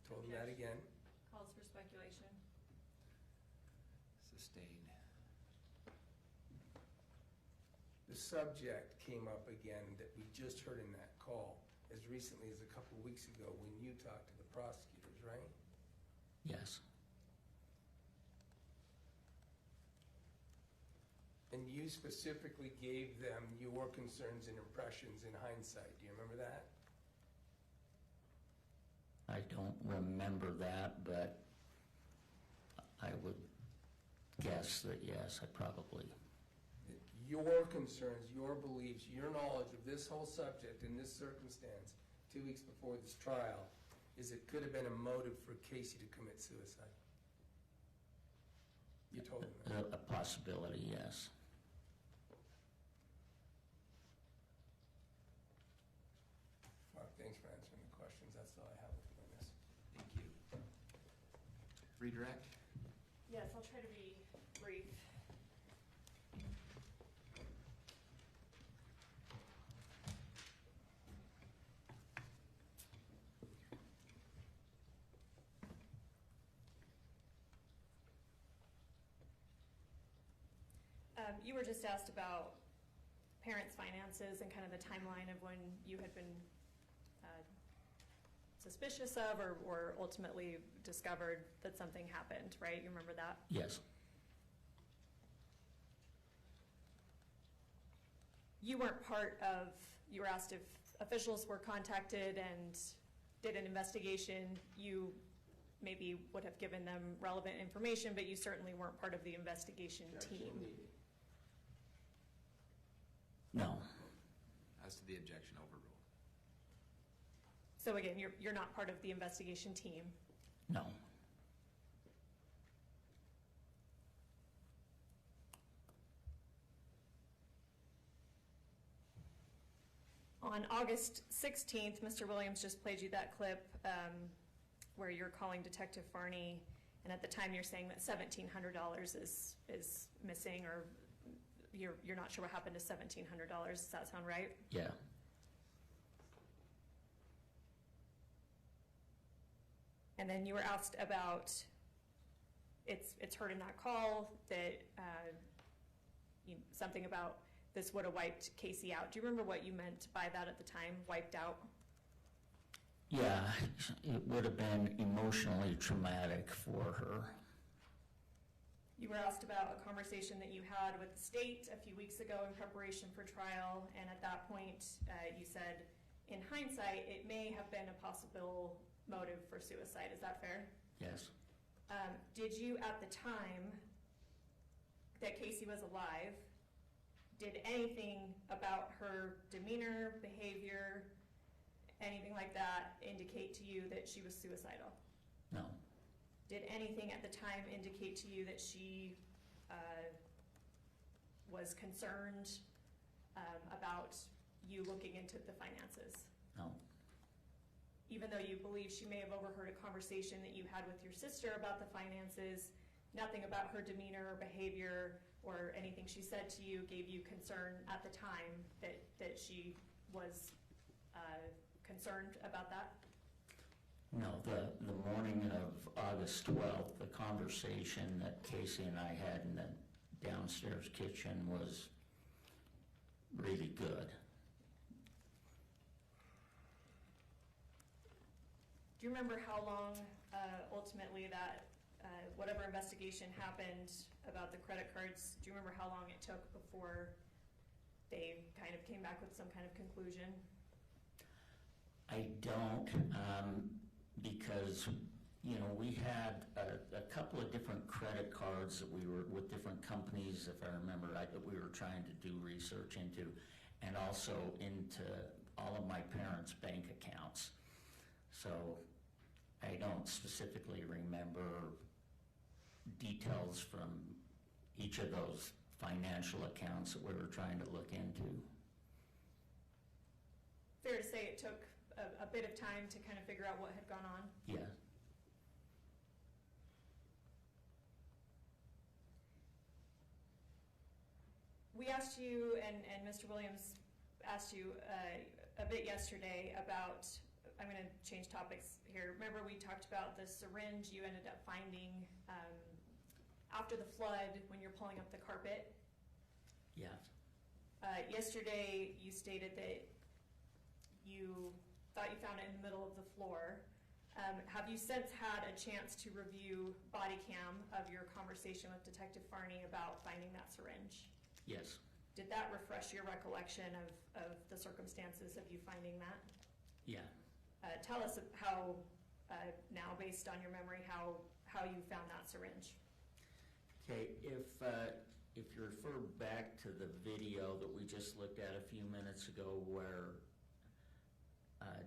Told them that again. Calls for speculation. Sustained. The subject came up again that we just heard in that call as recently as a couple weeks ago when you talked to the prosecutors, right? yes, And you specifically gave them your concerns and impressions in hindsight. Do you remember that? I don't remember that, but I would guess that yes, I probably, Your concerns, your beliefs, your knowledge of this whole subject in this circumstance, 2 weeks before this trial, is it could have been a motive for Kacee to commit suicide. You told them that. a possibility, yes. Mark, thanks for answering the questions. That's all I have with you on this. Thank you. Redirect? Yes, I'll try to be brief. You were just asked about parents' finances and kind of the timeline of when you had been suspicious of or ultimately discovered that something happened, right? You remember that? Yes, You weren't part of, you were asked if officials were contacted and did an investigation. You maybe would have given them relevant information, but you certainly weren't part of the investigation Objection team. needed. no, As to the objection, overruled. So again, you're not part of the investigation team. no, On On August 16th, Mr. Williams just played you that clip where you're calling Detective Farney, and at the time you're saying that $1,700 is missing, or you're not sure what happened to $1,700. Does that sound right? Yeah. And then you were asked about, it's heard in that call that something about this would have wiped Kacee out. Do you remember what you meant by that at the time, wiped out? Yeah, it would have been emotionally traumatic for her. You were asked about a conversation that you had with the state a few weeks ago in preparation for trial, and at that point you said, in hindsight, it may have been a possible motive for suicide. Is that fair? Yes. Did you, at the time that Kacee was alive, did anything about her demeanor, behavior, anything like that indicate to you that she was suicidal? No. Did anything at the time indicate to you that she was concerned about you looking into the finances? No. Even though you believe she may have overheard a conversation that you had with your sister about the finances, nothing about her demeanor or behavior or anything she said to you gave you concern at the time that she was concerned about that? No, the morning of August 12th, the conversation that Kacee and I had in the downstairs kitchen was really good. Do you remember how long ultimately that, whatever investigation happened about the credit cards, do you remember how long it took before they kind of came back with some kind of conclusion? I don't, because, you know, we had a couple of different credit cards that we were with different companies, if I remember right, that we were trying to do research into, and also into all of my parents' bank accounts. So I don't specifically remember details from each of those financial accounts that we were trying to look into. Fair to say it took a bit of time to kind of figure out what had gone on? Yeah. We asked you, and Mr. Williams asked you a bit yesterday about, I'm going to change topics here. Remember we talked about the syringe you ended up finding after the flood when you're pulling up the carpet? Yeah. Yesterday you stated that you thought you found it in the middle of the floor. Have you since had a chance to review body cam of your conversation with Detective Farney about finding that syringe? Yes. Did that refresh your recollection of the circumstances of you finding that? Yeah. Tell us how, now based on your memory, how you found that syringe. Okay, if you refer back to the video that we just looked at a few minutes ago where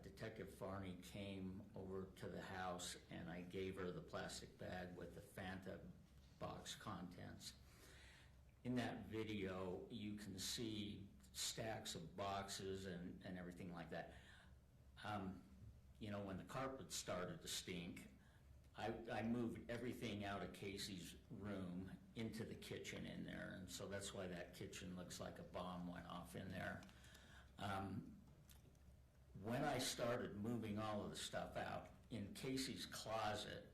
Detective Farney came over to the house and I gave her the plastic bag with the Fanta box contents. In that video, you can see stacks of boxes and everything like that. You know, when the carpet started to stink, I moved everything out of Kacee's room into the kitchen in there, and so that's why that kitchen looks like a bomb went off in there. When I started moving all of the stuff out, in Kacee's closet,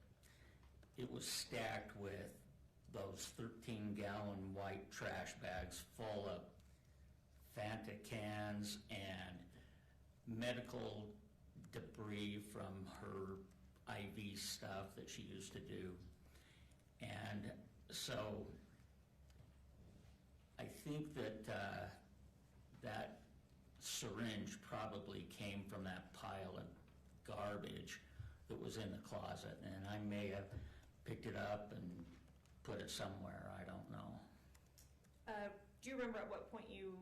it was stacked with those 13-gallon white trash bags full of Fanta cans and medical debris from her IV stuff that she used to do. And so I think that that syringe probably came from that pile of garbage that was in the closet, and I may have picked it up and put it somewhere, I don't know. Do you remember at what point you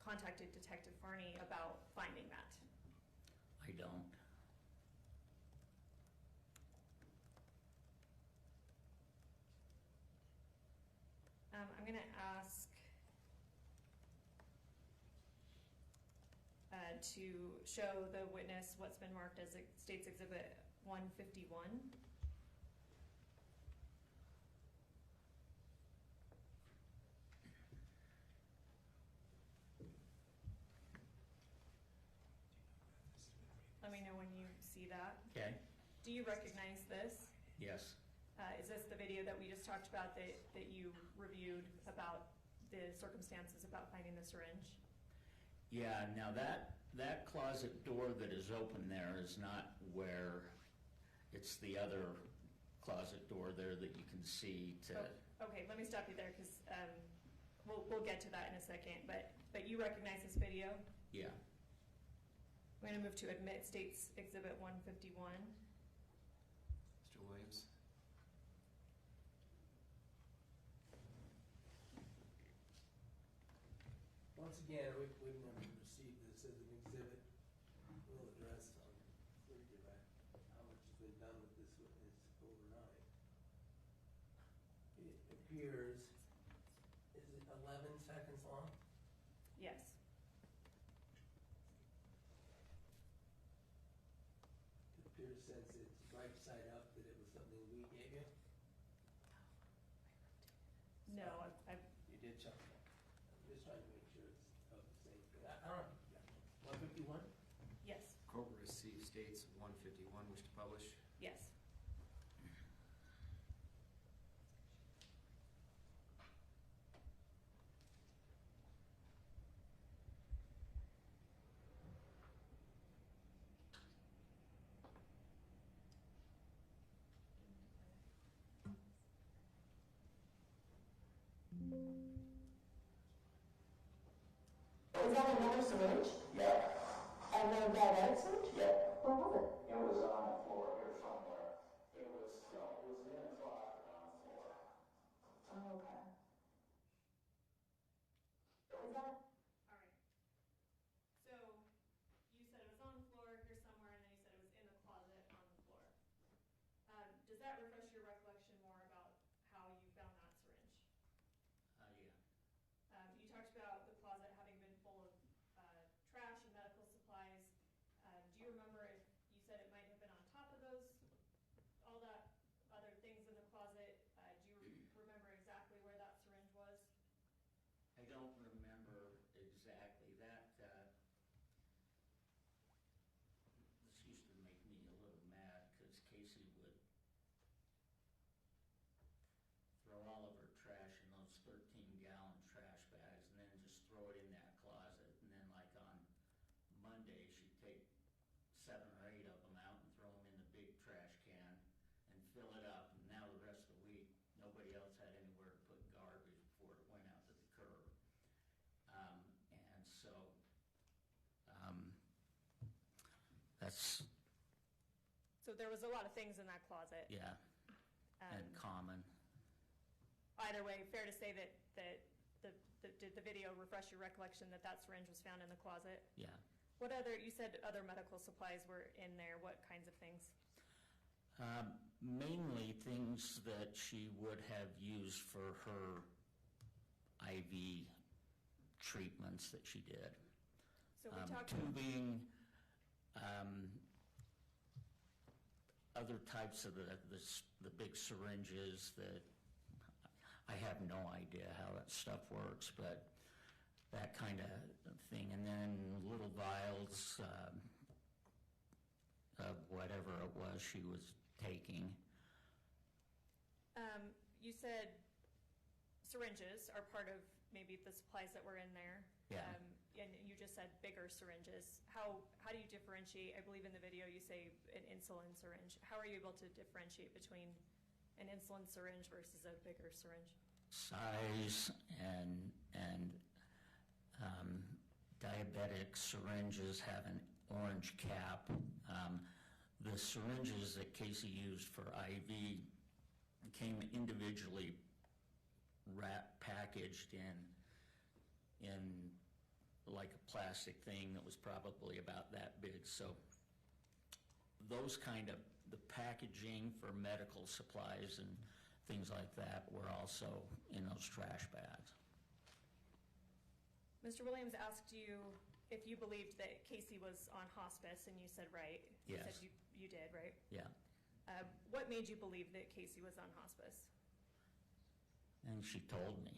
contacted Detective Farney about finding that? I don't. I'm going to ask to show the witness what's been marked as State's Exhibit 151. Let me know when you see that. Okay, Do you recognize this? yes. Is this the video that we just talked about that you reviewed about the circumstances about finding the syringe? Yeah, now that closet door that is open there is not where, it's the other closet door there that you can see to, Oh, okay, let me stop you there because we'll get to that in a second. But you recognize this video? yeah. I'm going to move to admit State's Exhibit 151. Mr. Williams? Once again, we've never received this as an exhibit. We'll address on how much has been done with this witness overnight. It appears, is it 11 seconds long? Yes. It appears, since it's right side up, that it was something we gave you? No, I've You did something. I'm just trying to make sure it's of the same thing. I don't know. 151? yes, Court will receive States 151, wish to publish. yes. Is that another syringe? Yeah, And then diabetic syringe? yeah. Where was it? It was on the floor here somewhere. It was in a closet on the floor. Oh, okay. Is that, All right. So you said it was on the floor here somewhere, and then you said it was in the closet on the floor. Does that refresh your recollection more about how you found that syringe? Yeah. You talked about the closet having been full of trash and medical supplies. Do you remember if you said it might have been on top of those, all that other things in the closet? Do you remember exactly where that syringe was? I don't remember exactly that. This used to make me a little mad because Kacee would throw all of her trash in those 13-gallon trash bags and then just throw it in that closet. And then like on Monday, she'd take 7 or 8 of them out and throw them in the big trash can and fill it up. And now the rest of the week, nobody else had anywhere to put garbage before it went out to the curb. And so that's, So there was a lot of things in that closet. yeah, and common. Either way, fair to say that did the video refresh your recollection that that syringe was found in the closet? Yeah. What other, you said other medical supplies were in there. What kinds of things? Mainly things that she would have used for her IV treatments that she did. So we talked. Tubing, other types of the big syringes that I have no idea how that stuff works, but that kind of thing. And then little vials of whatever it was she was taking. You said syringes are part of maybe the supplies that were in there. Yeah. And you just said bigger syringes. How do you differentiate? I believe in the video you say an insulin syringe. How are you able to differentiate between an insulin syringe versus a bigger syringe? Size and diabetic syringes have an orange cap. The syringes that Kacee used for IV came individually packaged in like a plastic thing that was probably about that big. So those kind of, the packaging for medical supplies and things like that were also in those trash bags. Mr. Williams asked you if you believed that Kacee was on hospice, and you said right. You Yes. said you did, right? Yeah. What made you believe that Kacee was on hospice? And she told me.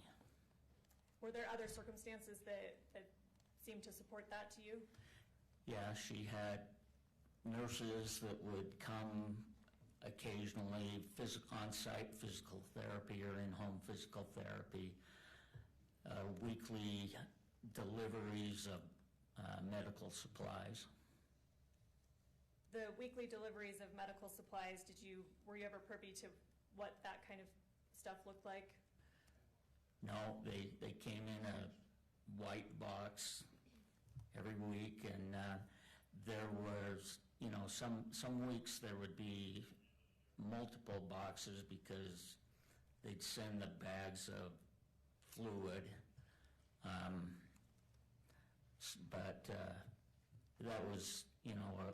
Were there other circumstances that seemed to support that to you? Yeah, she had nurses that would come occasionally, on-site physical therapy or in-home physical therapy, weekly deliveries of medical supplies. The weekly deliveries of medical supplies, were you ever privy to what that kind of stuff looked like? No, they came in a white box every week, and there was, some weeks there would be multiple boxes because they'd send the bags of fluid. But that was,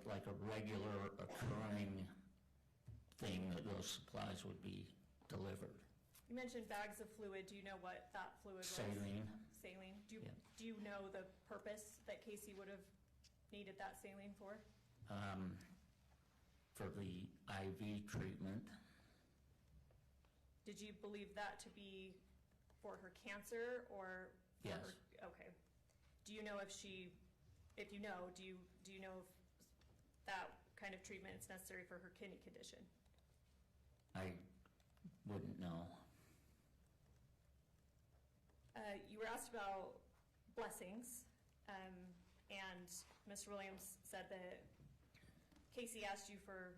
like a regular occurring thing that those supplies would be delivered. You mentioned bags of fluid. Do you know what that fluid was? Saline. Saline. Yeah. Do you know the purpose that Kacee would have needed that saline for? For the IV treatment. Did you believe that to be for her cancer or for Yes. her? Okay. Do you know do you know if that kind of treatment is necessary for her kidney condition? I wouldn't know. You were asked about blessings, and Mr. Williams said that Kacee asked you for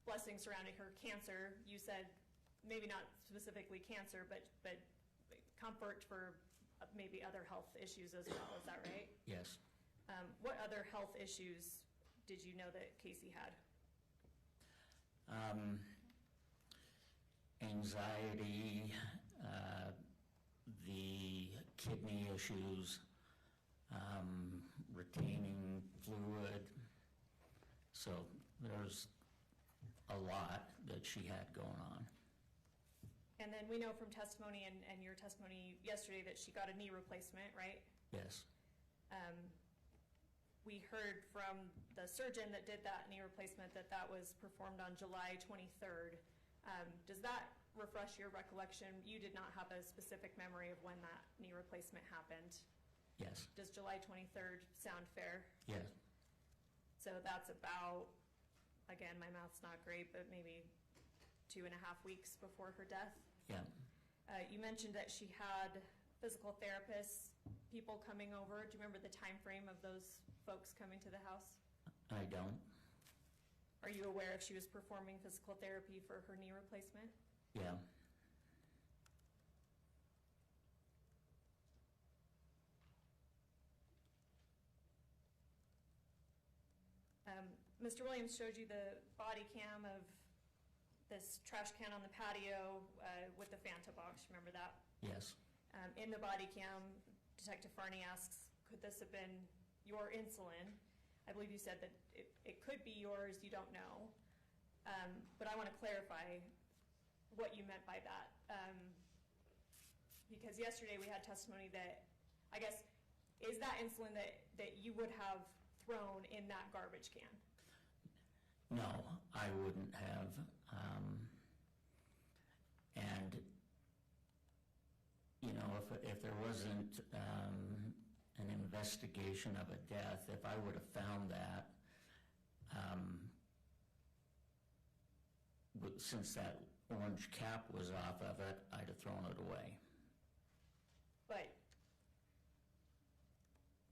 blessings surrounding her cancer. You said maybe not specifically cancer, but comfort for maybe other health issues as well. Is that right? Yes. What other health issues did you know that Kacee had? Anxiety, the kidney issues, retaining fluid. So there's a lot that she had going on. And then we know from testimony and your testimony yesterday that she got a knee replacement, right? Yes. We heard from the surgeon that did that knee replacement that was performed on July 23rd. Does that refresh your recollection? You did not have a specific memory of when that knee replacement happened. Yes. Does July 23rd sound fair? Yes. So that's about, again, my math's not great, but maybe 2.5 weeks before her death. Yeah. You mentioned that she had physical therapists, people coming over. Do you remember the time frame of those folks coming to the house? I don't. Are you aware if she was performing physical therapy for her knee replacement? Yeah. Mr. Williams showed you the body cam of this trash can on the patio with the Fanta box. Remember that? Yes. In the body cam, Detective Farney asks, could this have been your insulin? I believe you said that it could be yours, you don't know. But I want to clarify what you meant by that. Because yesterday we had testimony that, I guess, is that insulin that you would have thrown in that garbage can? No, I wouldn't have. And, if there wasn't an investigation of a death, if I would have found that, since that orange cap was off of it, I'd have thrown it away.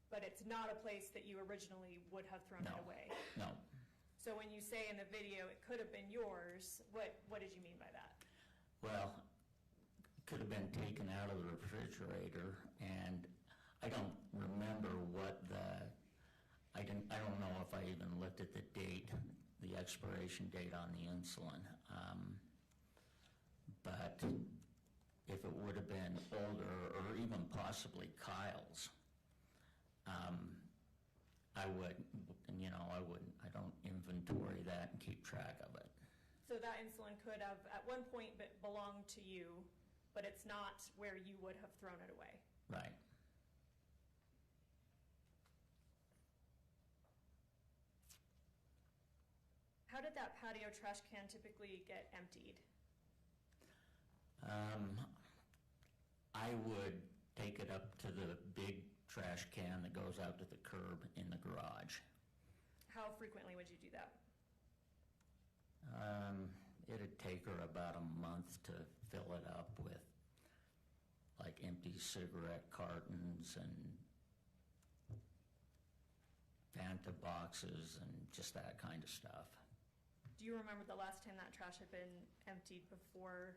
But it's not a place that you originally would have thrown it away. No. So when you say in the video it could have been yours, what did you mean by that? Well, it could have been taken out of the refrigerator, and I don't remember I don't know if I even looked at the date, the expiration date on the insulin. But if it would have been older, or even possibly Kyle's, I I don't inventory that and keep track of it. So that insulin could have at one point belonged to you, but it's not where you would have thrown it away. Right. would that patio trash can typically get emptied? I would take it up to the big trash can that goes out to the curb in the garage. How frequently would you do that? It'd take her about a month to fill it up with like empty cigarette cartons and Fanta boxes and just that kind of stuff. Do you remember the last time that trash had been emptied before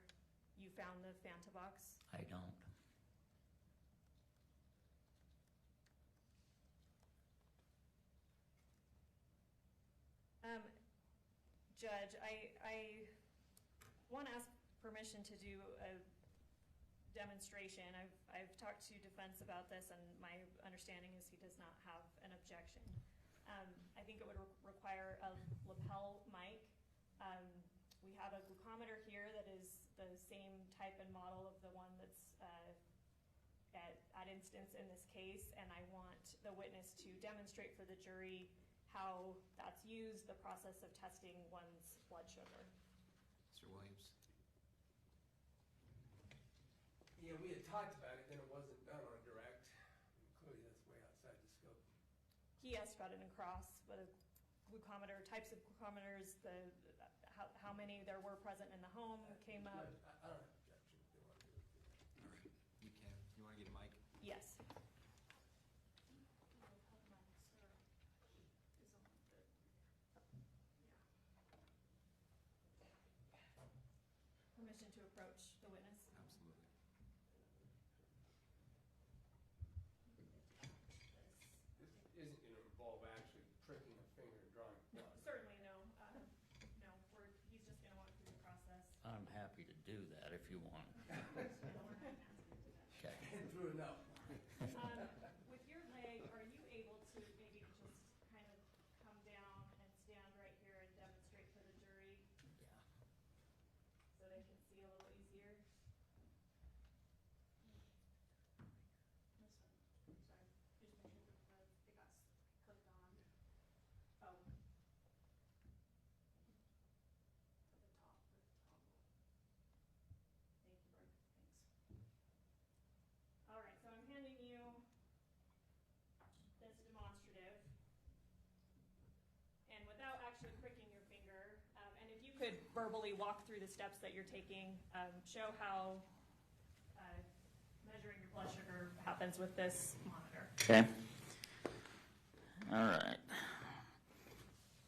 you found the Fanta box? I don't. Judge, I want to ask permission to do a demonstration. I've talked to defense about this, and my understanding is he does not have an objection. I think it would require a lapel mic. We have a glucometer here that is the same type and model of the one that's at instance in this case, and I want the witness to demonstrate for the jury how that's used, the process of testing one's blood sugar. Mr. Williams? Yeah, we had talked about it, then it wasn't done on direct. Clearly, that's way outside the scope. He asked about it in cross, but a glucometer, types of glucometers, how many there were present in the home came up. I don't have objection if they want to do it. All right, you can. You want to get a mic? Yes. Permission to approach the witness? Absolutely. This isn't going to involve actually pricking a finger and drawing blood. Certainly no. No, he's just going to walk through the process. I'm happy to do that if you want. Okay. And through enough. With your leg, are you able to maybe just kind of come down and stand right here and demonstrate for the jury Yeah. so they can see a little easier? Sorry, just make sure that it got clicked on. Oh. At the top, Thank you, Brooke. Thanks. All right, so I'm handing you this demonstrative. And without actually pricking your finger, and if you could verbally walk through the steps that you're taking, show how measuring your blood sugar happens with this monitor. Okay. All right.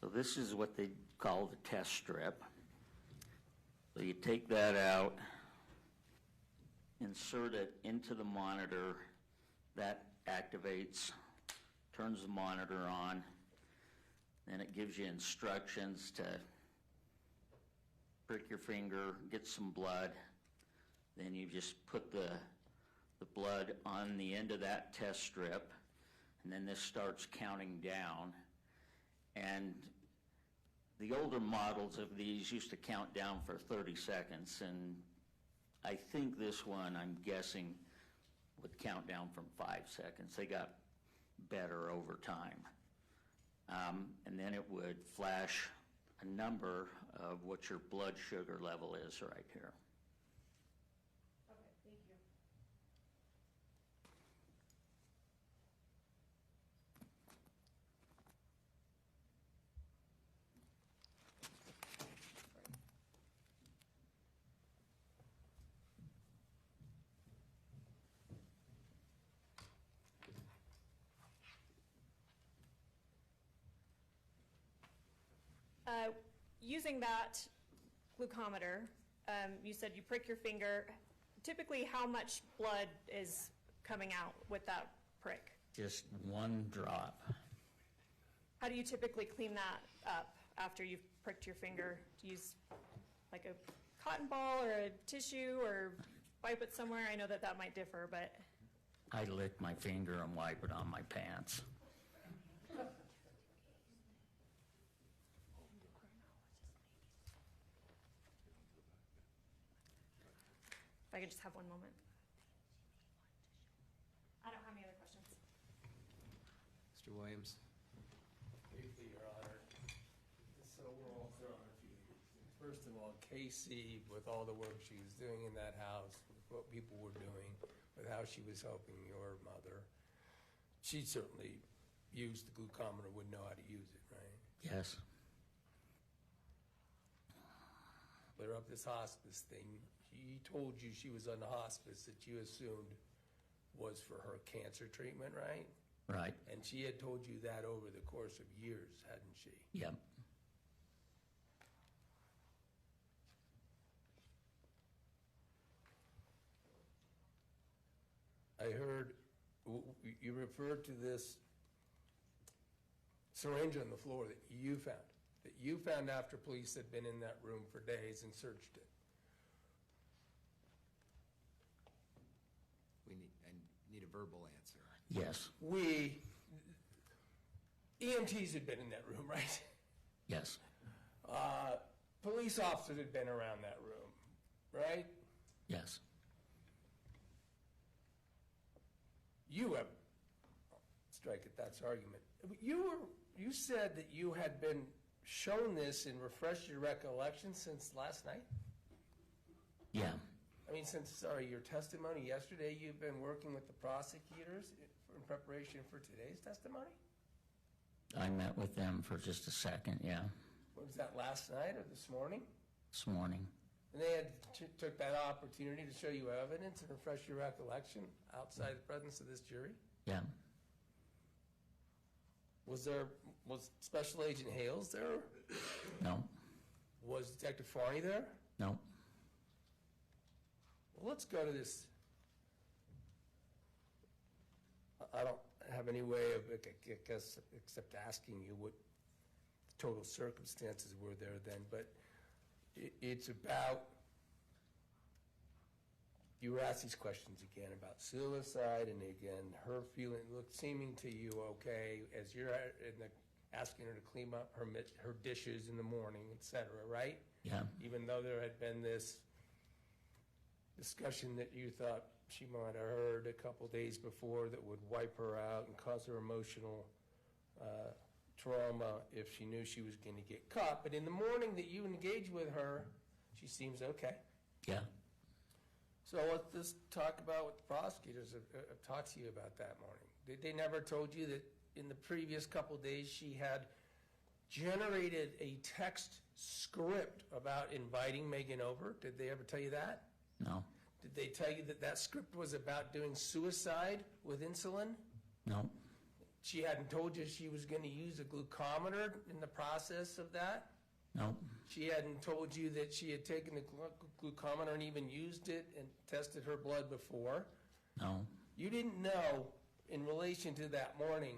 So this is what they call the test strip. So you take that out, insert it into the monitor, that activates, turns the monitor on, then it gives you instructions to prick your finger, get some blood, then you just put the blood on the end of that test strip, and then this starts counting down. And the older models of these used to count down for 30 seconds, and I think this one, I'm guessing, would count down from 5 seconds. They got better over time. And then it would flash a number of what your blood sugar level is right here. Okay, thank you. Using that glucometer, you said you prick your finger. Typically, how much blood is coming out with that prick? Just one drop. How do you typically clean that up after you've pricked your finger? Do you use like a cotton ball or a tissue or wipe it somewhere? I know that that might differ, but... I lick my finger and wipe it on my pants. If I could just have one moment. I don't have any other questions. Mr. Williams? Briefly, Your Honor, so we're all clear on First of all, Kacee, with all the work she was doing in that house, with what people were doing, with how she was helping your mother, she certainly used the glucometer, would know how to use it, right? Yes. Clear up this hospice thing. She told you she was on the hospice that you assumed was for her cancer treatment, right? Right. And she had told you that over the course of years, hadn't she? Yep. I heard, you referred to this syringe on the floor that you found after police had been in that room for days and searched it. I need a verbal answer. Yes. EMTs had been in that room, right? Yes. Police officers had been around that room, right? Yes. You have, strike it, that's argument. You said that you had been shown this and refreshed your recollection since last night? Yeah. I mean, since, your testimony yesterday, you've been working with the prosecutors in preparation for today's testimony? I met with them for just a second, yeah, Was that last night or this morning? this morning. And they took that opportunity to show you evidence and refresh your recollection outside the presence of this jury? Yeah. Was Special Agent Hales there? No. Was Detective Farney there? No. Well, let's go to this. I don't have any way of, I guess, except asking you what the total circumstances were there then, but it's about, you were asked these questions again about suicide, and again, her seeming to you okay, as you're asking her to clean up her dishes in the morning, et cetera, right? Yeah. Even though there had been this discussion that you thought she might have heard a couple days before that would wipe her out and cause her emotional trauma if she knew she was going to get caught. But in the morning that you engage with her, she seems okay. Yeah. So let's just talk about what the prosecutors have talked to you about that morning. They never told you that in the previous couple days she had generated a text script about inviting Meggan over? Did they ever tell you that? No. Did they tell you that that script was about doing suicide with insulin? No. She hadn't told you she was going to use a glucometer in the process of that? No. She hadn't told you that she had taken the glucometer and even used it and tested her blood before? No. You didn't know, in relation to that morning,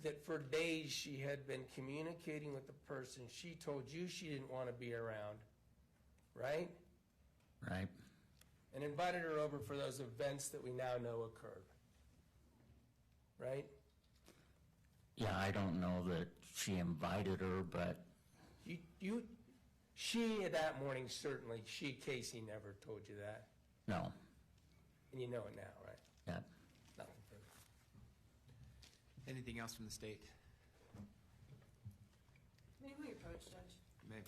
that for days she had been communicating with the person she told you she didn't want to be around, right? Right. And invited her over for those events that we now know occurred, right? Yeah, I don't know that she invited her, but She, that morning, certainly, Kacee never told you that. no. And you know it now, right? Yeah. Nothing further. Anything else from the state? Maybe we approach Judge. Maybe.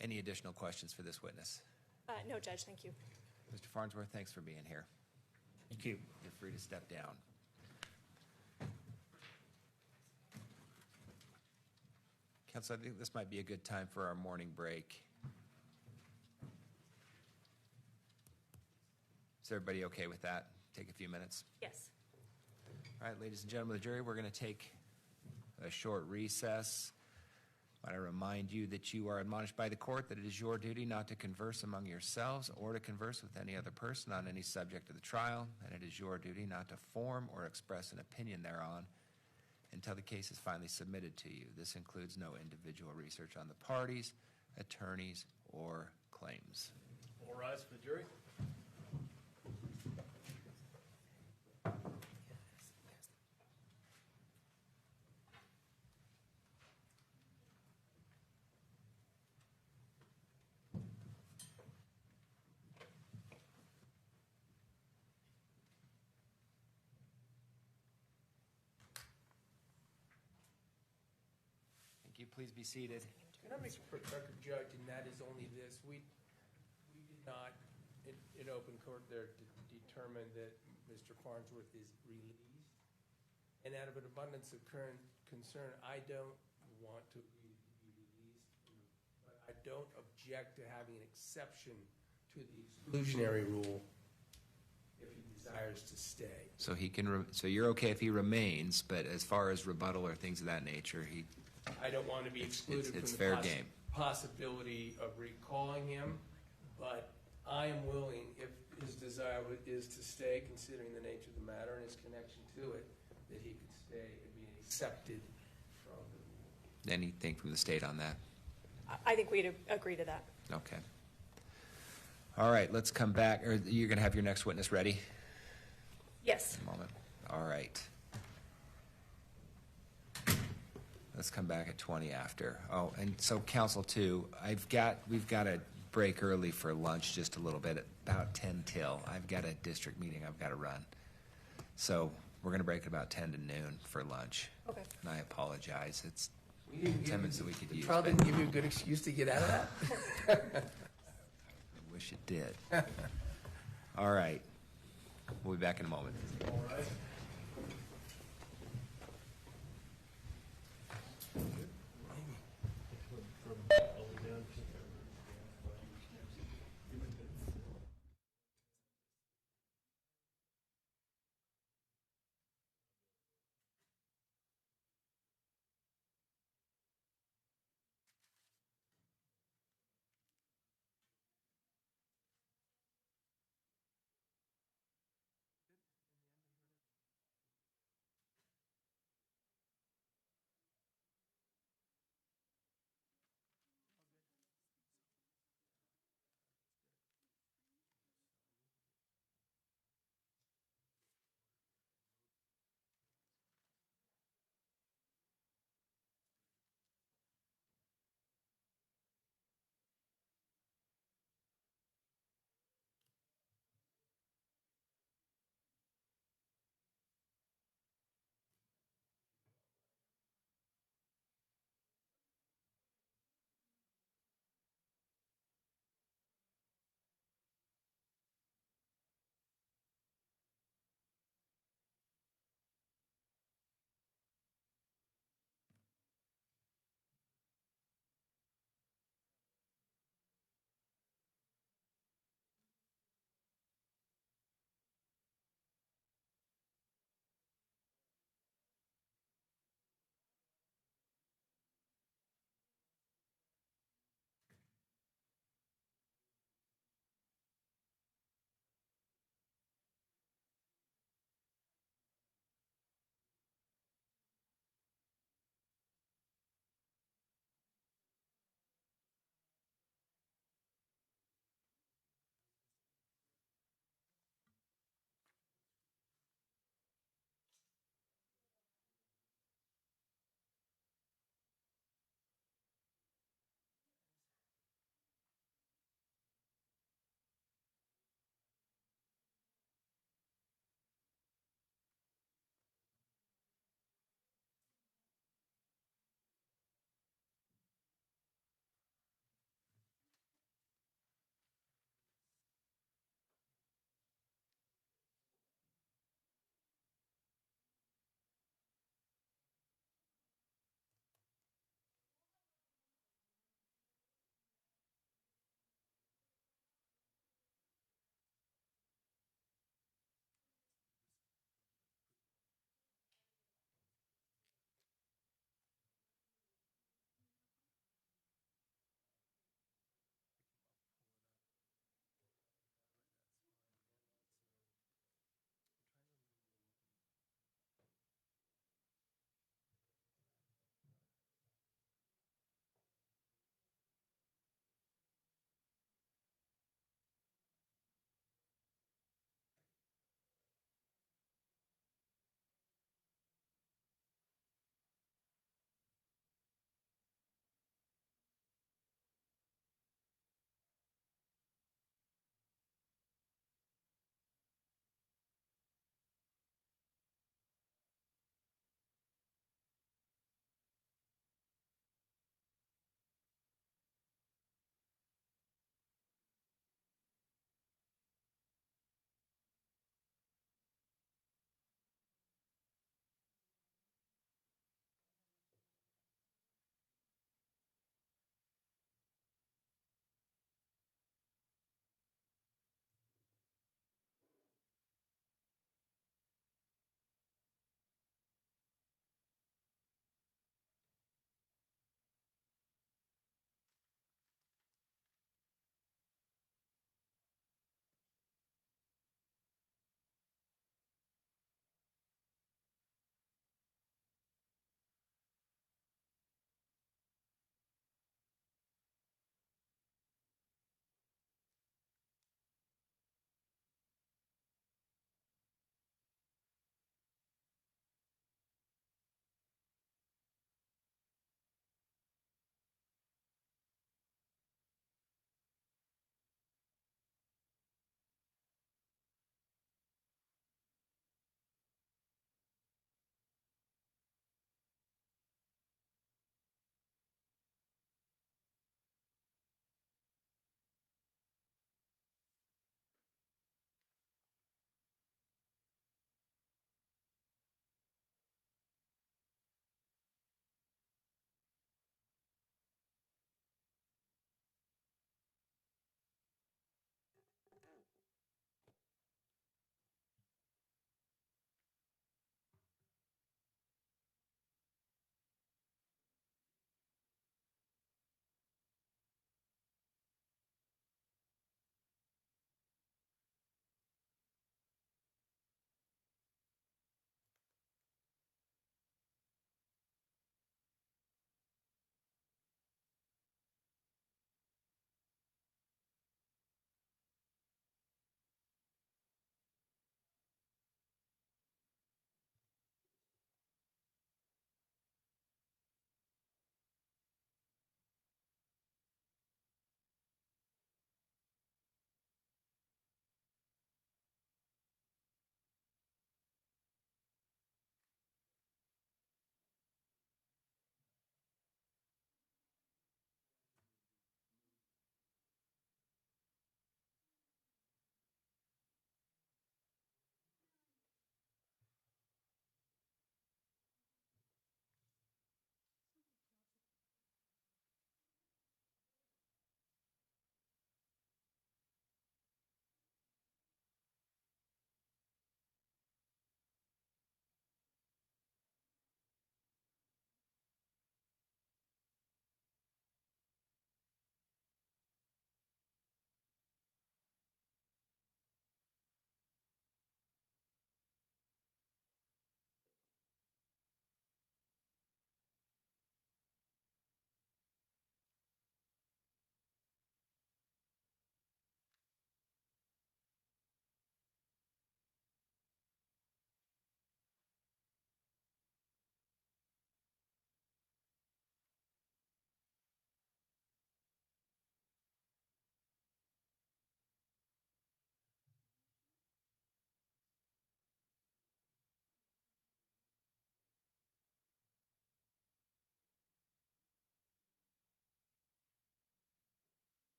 Any additional questions for this witness? No, Judge, thank you. Mr. Farnsworth, thanks for being here. Thank you. You're free to step down. Counsel, I think this might be a good time for our morning break. Is everybody okay with that? Take a few minutes. Yes. All right, ladies and gentlemen of the jury, we're going to take a short recess. I want to remind you that you are admonished by the court that it is your duty not to converse among yourselves or to converse with any other person on any subject of the trial, and it is your duty not to form or express an opinion thereon until the case is finally submitted to you. This includes no individual research on the parties, attorneys, or claims. All rise for the jury. Thank you. Please be seated. Can I make a quick record, Judge, and that is only this, we did not, in open court there, determine that Mr. Farnsworth is released. And out of an abundance of current concern, I don't want to be released, but I don't object to having an exception to the exclusionary rule if he desires to stay. So he can. So you're okay if he remains, but as far as rebuttal or things of that nature, he. I don't want to be excluded It's from fair the game. possibility of recalling him, but I am willing, if his desire is to stay, considering the nature of the matter and his connection to it, that he could stay and be accepted from the Anything from the state on that? I think we'd agree to that. Okay. All right, let's come back. Or you're going to have your next witness ready? Yes. A moment. All right. Let's come back at 20 after. Oh, and so counsel too, we've got to break early for lunch just a little bit, about 10 till. I've got a district meeting I've got to run. So we're going to break at about 10 to noon for lunch. Okay. And I apologize. It's We didn't 10 give minutes you- that we could the use. trial but didn't give you a good excuse to get out of that? I wish it did. All right. We'll be back in a moment. All right.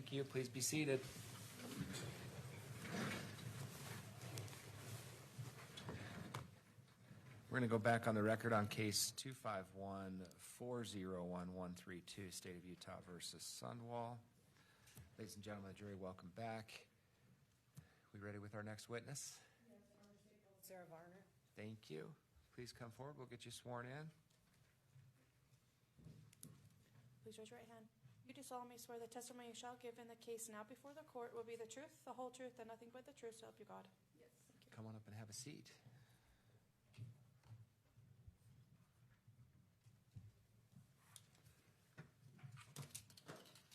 Thank you. Please be seated. We're going to go back on the record on case 251-401-132, State of Utah versus Sundwall. Ladies and gentlemen of the jury, welcome back. We ready with our next witness? Yes, Sarah Varner. Thank you. Please come forward. We'll get you sworn in. Please raise your right hand. You do solemnly swear the testimony you shall give in the case now before the court will be the truth, the whole truth, and nothing but the truth, so help you God. Yes. Thank you. Come on up and have a seat.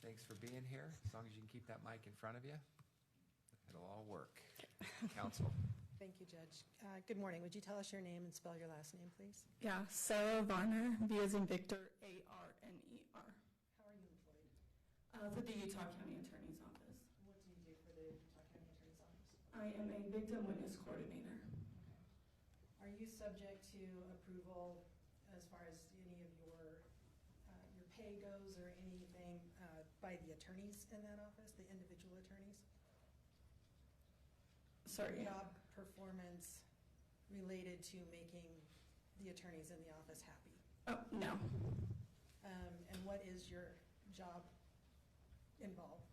Thanks for being here. As long as you can keep that mic in front of you, it'll all work. Counsel. Thank you, Judge. Good morning. Would you tell us your name and spell your last name, please? Yeah, Sarah Varner, V as in Victor, A-R-N-E-R. How are you employed? For the Utah County Attorney's Office. What do you do for the Utah County Attorney's Office? I am a victim witness coordinator. Are you subject to approval as far as any of your pay goes or anything by the attorneys in that office, the individual attorneys? Sorry. Job performance related to making the attorneys in the office happy? Oh, no. And what is your job involved?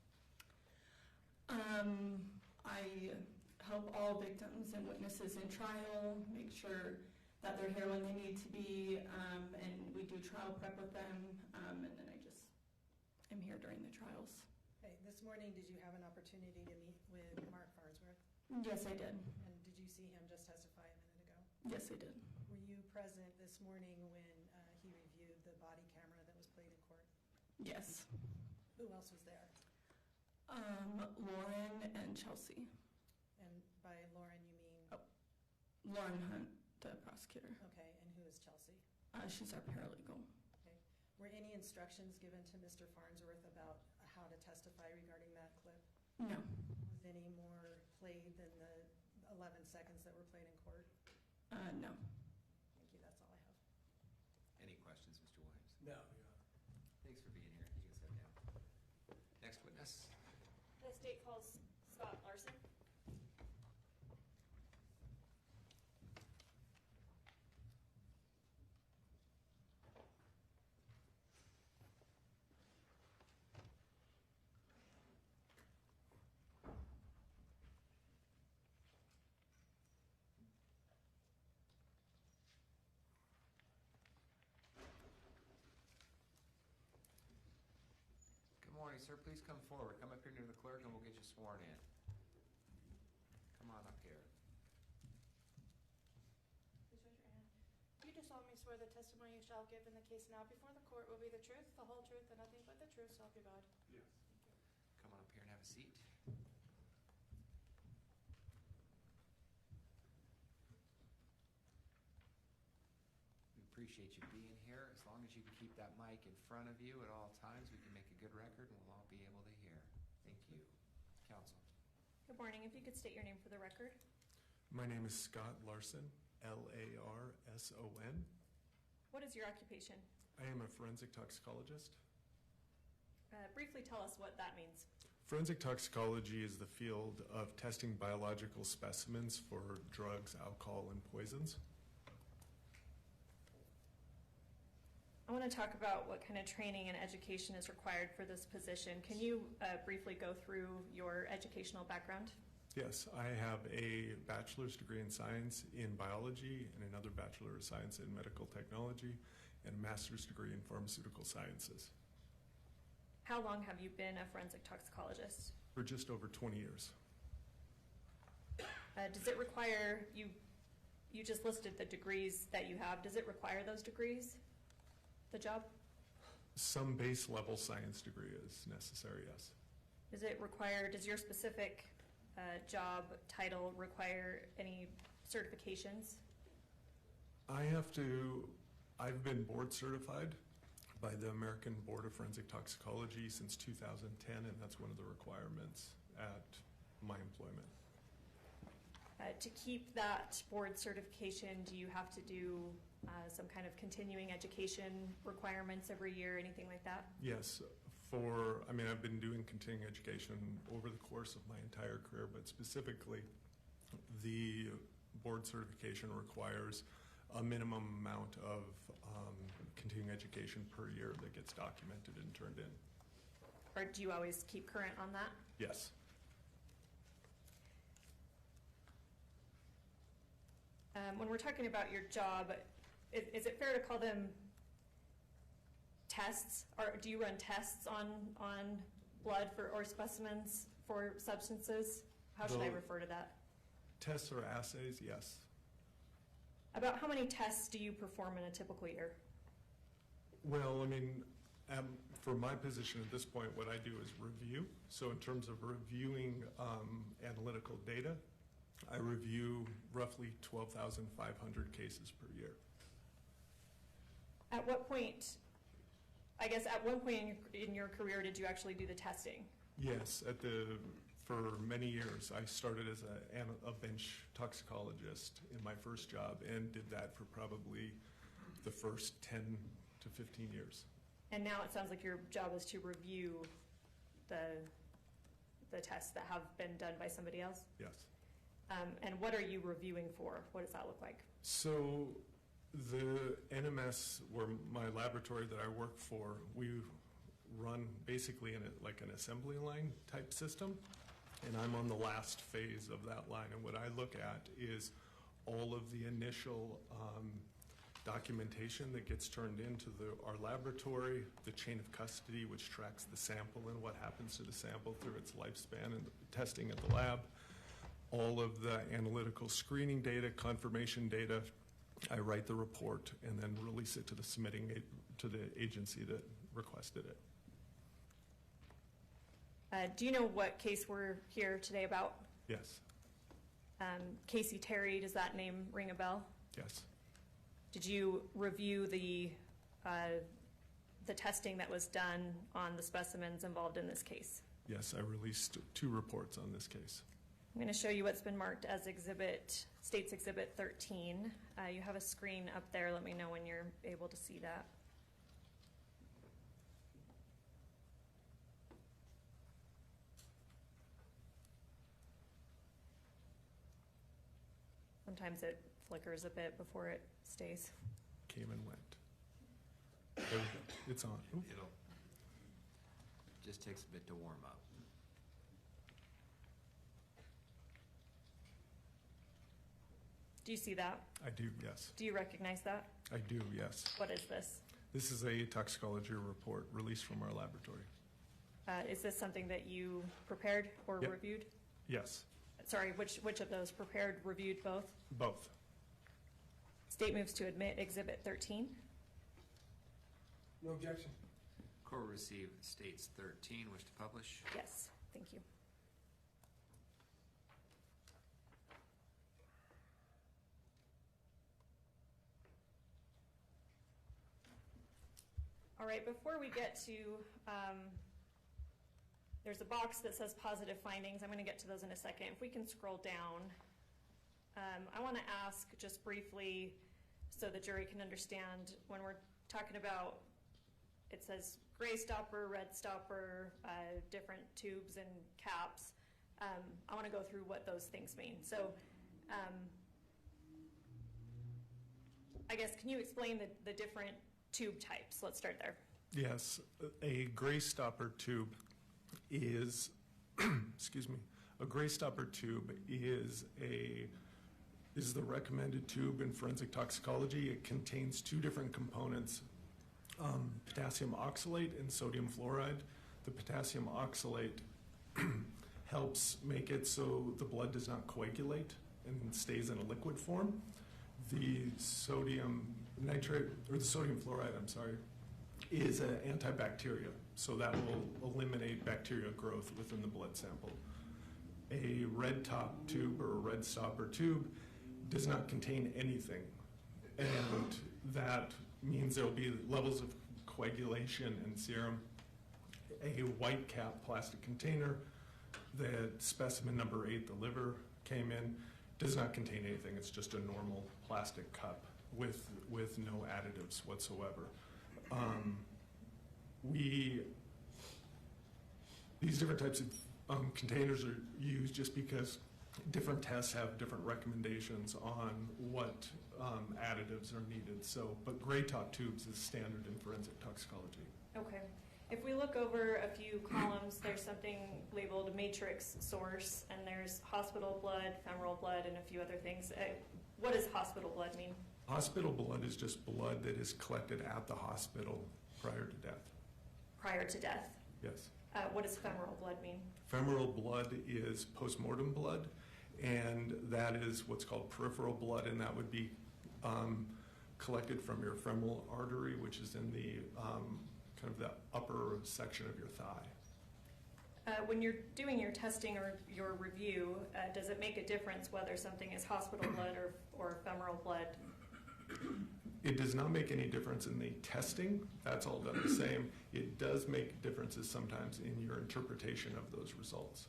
I help all victims and witnesses in trial, make sure that they're here when they need to be, and we do trial prep with them, and then I just am here during the trials. Okay, this morning, did you have an opportunity to meet with Mark Farnsworth? Yes, I did. And did you see him just testify a minute ago? Yes, I did. Were you present this morning when he reviewed the body camera that was played in court? Yes. Who else was there? Lauren and Chelsea. And by Lauren, you mean? Lauren Hunt, the prosecutor. Okay, and who is Chelsea? She's our paralegal. Okay. Were any instructions given to Mr. Farnsworth about how to testify regarding that clip? No. Was any more played than the 11 seconds that were played in court? No. Thank you, that's all I have. Any questions, Mr. Williams? No. Thanks for being here. You can sit down. Next witness. The state calls Scott Larson. Good morning, sir. Please come forward. Come up here near the clerk and we'll get you sworn in. Come on up here. Please raise your hand. You do solemnly swear the testimony you shall give in the case now before the court will be the truth, the whole truth, and nothing but the truth, so help you God. Yes. Come on up here and have a seat. We appreciate you being here. As long as you can keep that mic in front of you at all times, we can make a good record and we'll all be able to hear. Thank you. Counsel. Good morning. If you could state your name for the record. My name is Scott Larson, Larson. What is your occupation? I am a forensic toxicologist. Briefly tell us what that means. Forensic toxicology is the field of testing biological specimens for drugs, alcohol, and poisons. I want to talk about what kind of training and education is required for this position. Can you briefly go through your educational background? Yes, I have a bachelor's degree in science in biology and another bachelor of science in medical technology and a master's degree in pharmaceutical sciences. How long have you been a forensic toxicologist? For just over 20 years. Does it require, you just listed the degrees that you have, does it require those degrees, the job? Some base level science degree is necessary, yes. Does it require, does your specific job title require any certifications? I've been board certified by the American Board of Forensic Toxicology since 2010, and that's one of the requirements at my employment. To keep that board certification, do you have to do some kind of continuing education requirements every year, anything like that? Yes, I've been doing continuing education over the course of my entire career, but specifically, the board certification requires a minimum amount of continuing education per year that gets documented and turned in. Or do you always keep current on that? Yes. When we're talking about your job, is it fair to call them tests? Or do you run tests on blood or specimens for substances? How should I refer to that? Tests or assays, yes. About how many tests do you perform in a typical year? Well, for my position at this point, what I do is review. So in terms of reviewing analytical data, I review roughly 12,500 cases per year. At what point, at one point in your career did you actually do the testing? Yes, for many years. I started as a bench toxicologist in my first job and did that for probably the first 10 to 15 years. And now it sounds like your job is to review the tests that have been done by somebody else? Yes. And what are you reviewing for? What does that look like? So the NMS, where my laboratory that I work for, we run basically in like an assembly line type system, and I'm on the last phase of that line. And what I look at is all of the initial documentation that gets turned into our laboratory, the chain of custody, which tracks the sample and what happens to the sample through its lifespan and testing at the lab, all of the analytical screening data, confirmation data. I write the report and then release it to the agency that requested it. Do you know what case we're here today about? Yes. Kacee Terry, does that name ring a bell? Yes. Did you review the testing that was done on the specimens involved in this case? Yes, I released 2 reports on this case. I'm going to show you what's been marked as States Exhibit 13. You have a screen up there. Let me know when you're able to see that. Sometimes it flickers a bit before it stays. Came and went. There we go. It's on. Ooh. It'll just takes a bit to warm up. Do you see that? I do, yes. Do you recognize that? I do, yes. What is this? This is a toxicology report released from our laboratory. Is this something that you prepared or Yep. reviewed? Yes, Sorry, which of those? Prepared, reviewed, both? both. State moves to admit Exhibit 13. No objection. Court received States 13, wish to publish. Yes, thank you. All right, before we get to, there's a box that says positive findings. I'm going to get to those in a second. If we can scroll down, I want to ask just briefly so the jury can understand when we're talking about, it says gray stopper, red stopper, different tubes and caps. I want to go through what those things mean. So I guess, can you explain the different tube types? Let's start there. Yes, a gray stopper tube is, excuse me, a gray stopper tube is the recommended tube in forensic toxicology. It contains 2 different components, potassium oxalate and sodium fluoride. The potassium oxalate helps make it so the blood does not coagulate and stays in a liquid form. The sodium nitrate, or the sodium fluoride, I'm sorry, is an antibacterial, so that will eliminate bacterial growth within the blood sample. A red top tube or a red stopper tube does not contain anything, and that means there will be levels of coagulation in serum. A white cap plastic container, the specimen number 8, the liver, came in, does not contain anything. It's just a normal plastic cup with no additives whatsoever. These different types of containers are used just because different tests have different recommendations on what additives are needed. So, but gray top tubes is standard in forensic toxicology. Okay. If we look over a few columns, there's something labeled matrix source, and there's hospital blood, femoral blood, and a few other things. What does hospital blood mean? Hospital blood is just blood that is collected at the hospital prior to death. Prior to death. Yes. What does femoral blood mean? Femoral blood is postmortem blood, and that is what's called peripheral blood, and that would be collected from your femoral artery, which is in the kind of the upper section of your thigh. When you're doing your testing or your review, does it make a difference whether something is hospital blood or femoral blood? It does not make any difference in the testing. That's all done the same. It does make differences sometimes in your interpretation of those results.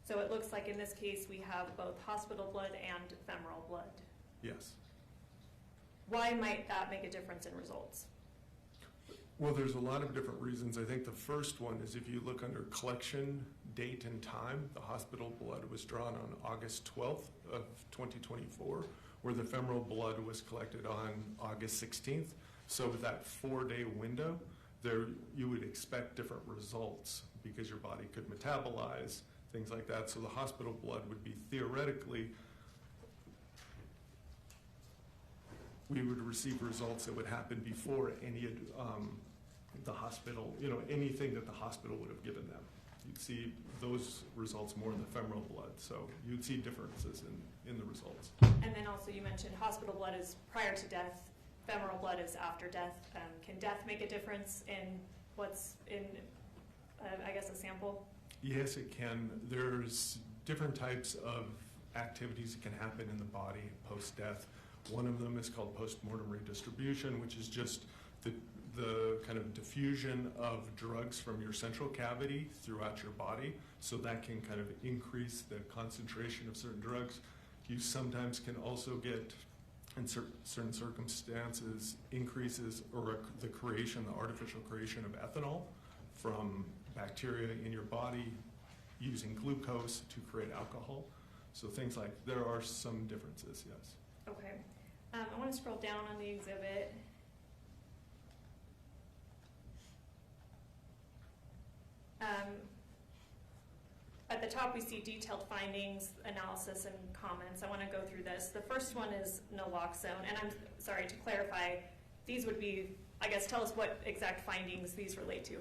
So it looks like in this case we have both hospital blood and femoral blood. Yes. Why might that make a difference in results? Well, there's a lot of different reasons. I think the first one is if you look under collection date and time, the hospital blood was drawn on August 12th of 2024, where the femoral blood was collected on August 16th. So with that 4-day window, you would expect different results because your body could metabolize, things like that. So the hospital blood would be theoretically, we would receive results that would happen before any the hospital, anything that the hospital would have given them. You'd see those results more in the femoral blood. So you'd see differences in the results. And then also you mentioned hospital blood is prior to death, femoral blood is after death. Can death make a difference in what's in, I guess, a sample? Yes, it can. There's different types of activities that can happen in the body post-death. One of them is called postmortem redistribution, which is just the kind of diffusion of drugs from your central cavity throughout your body. So that can kind of increase the concentration of certain drugs. You sometimes can also get, in certain circumstances, increases or the artificial creation of ethanol from bacteria in your body using glucose to create alcohol. So things like, there are some differences, yes. Okay. I want to scroll down on the exhibit. At the top we see detailed findings, analysis, and comments. I want to go through this. The first one is naloxone, and I'm sorry, to clarify, these would be, I guess, tell us what exact findings these relate to.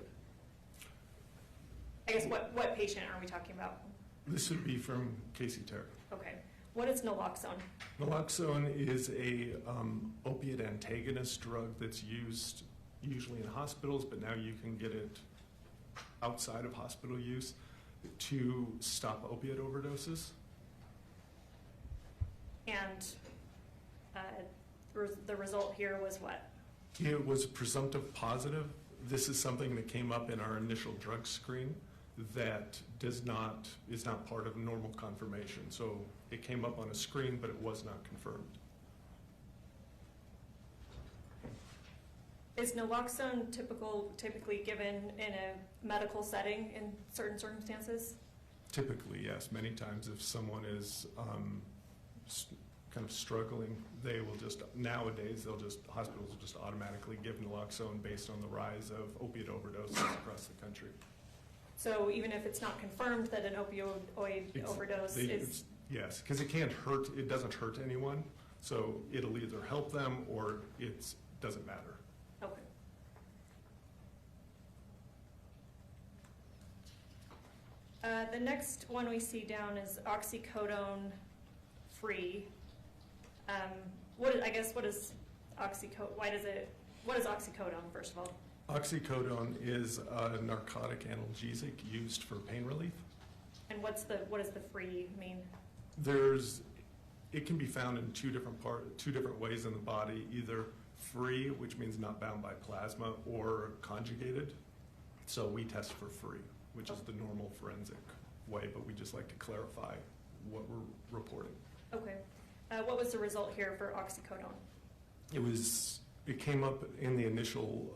I guess what patient are we talking about? This would be from Kacee Terry. Okay. What is naloxone? Naloxone is a opiate antagonist drug that's used usually in hospitals, but now you can get it outside of hospital use to stop opiate overdoses. And the result here was what? It was presumptive positive. This is something that came up in our initial drug screen that is not part of normal confirmation. So it came up on a screen, but it was not confirmed. Is naloxone typically given in a medical setting in certain circumstances? Typically, yes. Many times if someone is kind of struggling, they will just, nowadays, hospitals will just automatically give naloxone based on the rise of opiate overdoses across the country. So even if it's not confirmed that an opioid overdose is... Yes, because it doesn't hurt anyone, so it'll either help them or it doesn't matter. Okay. The next one we see down is oxycodone free. What is oxycodone? What is oxycodone, first of all? Oxycodone is a narcotic analgesic used for pain relief. And what does the free mean? It can be found in two different ways in the body, either free, which means not bound by plasma, or conjugated. So we test for free, which is the normal forensic way, but we just like to clarify what we're reporting. Okay. What was the result here for oxycodone? It came up in the initial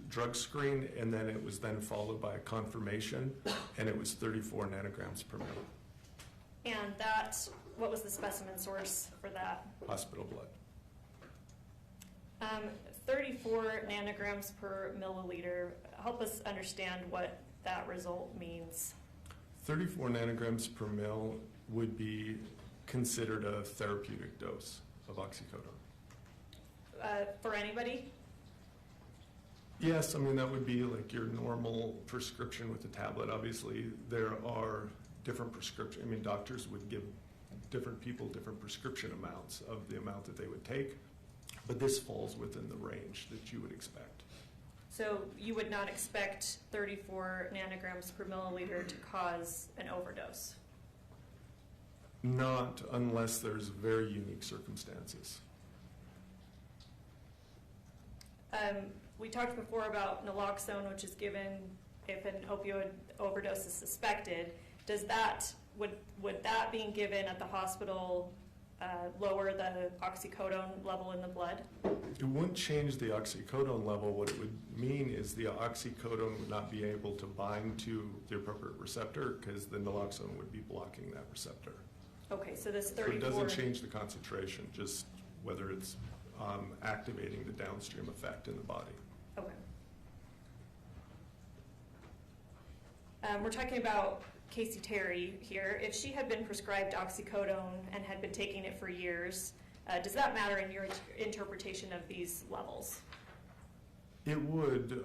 drug screen, and then it was then followed by a confirmation, and it was 34 nanograms per mil. And what was the specimen source for that? Hospital blood. 34 nanograms per milliliter. Help us understand what that result means. 34 nanograms per mil would be considered a therapeutic dose of oxycodone. For anybody? Yes, I mean, that would be like your normal prescription with the tablet. Obviously, there are different prescription. I mean, doctors would give different people different prescription amounts of the amount that they would take, but this falls within the range that you would expect. So you would not expect 34 nanograms per milliliter to cause an overdose? Not unless there's very unique circumstances. We talked before about naloxone, which is given if an opioid overdose is suspected. Would that being given at the hospital lower the oxycodone level in the blood? It wouldn't change the oxycodone level. What it would mean is the oxycodone would not be able to bind to the appropriate receptor because the naloxone would be blocking that receptor. Okay, so this So 34... it doesn't change the concentration, just whether it's activating the downstream effect in the body. Okay. We're talking about Kacee Terry here. If she had been prescribed oxycodone and had been taking it for years, does that matter in your interpretation of these levels? It would.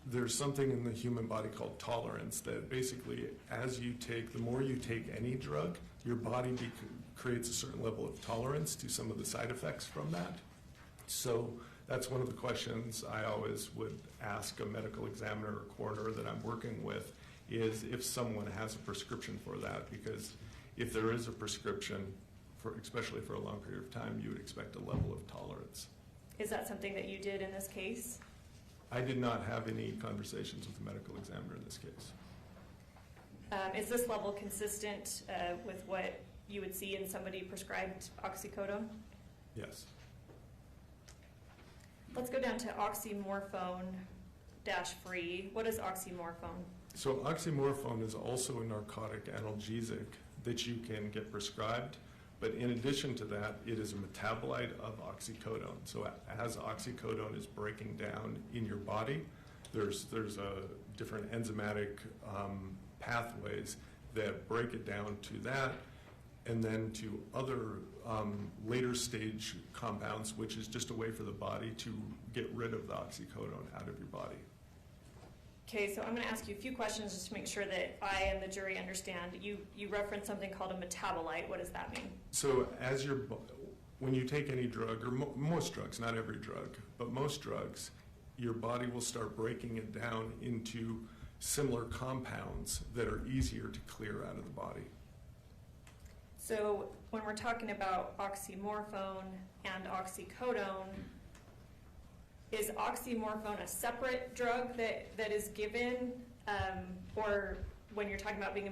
There's something in the human body called tolerance that basically as you take, the more you take any drug, your body creates a certain level of tolerance to some of the side effects from that. So that's one of the questions I always would ask a medical examiner or coroner that I'm working with is if someone has a prescription for that, because if there is a prescription, especially for a long period of time, you would expect a level of tolerance. Is that something that you did in this case? I did not have any conversations with the medical examiner in this case. Is this level consistent with what you would see in somebody prescribed oxycodone? Yes. Let's go down to oxymorphone-free. What is oxymorphone? So oxymorphone is also a narcotic analgesic that you can get prescribed, but in addition to that, it is a metabolite of oxycodone. So as oxycodone is breaking down in your body, there's a different enzymatic pathways that break it down to that, and then to other later stage compounds, which is just a way for the body to get rid of the oxycodone out of your body. Okay, so I'm going to ask you a few questions just to make sure that I and the jury understand. You referenced something called a metabolite. What does that mean? So when you take any drug, or most drugs, not every drug, but most drugs, your body will start breaking it down into similar compounds that are easier to clear out of the body. So when we're talking about oxymorphone and oxycodone, is oxymorphone a separate drug that is given, or when you're talking about being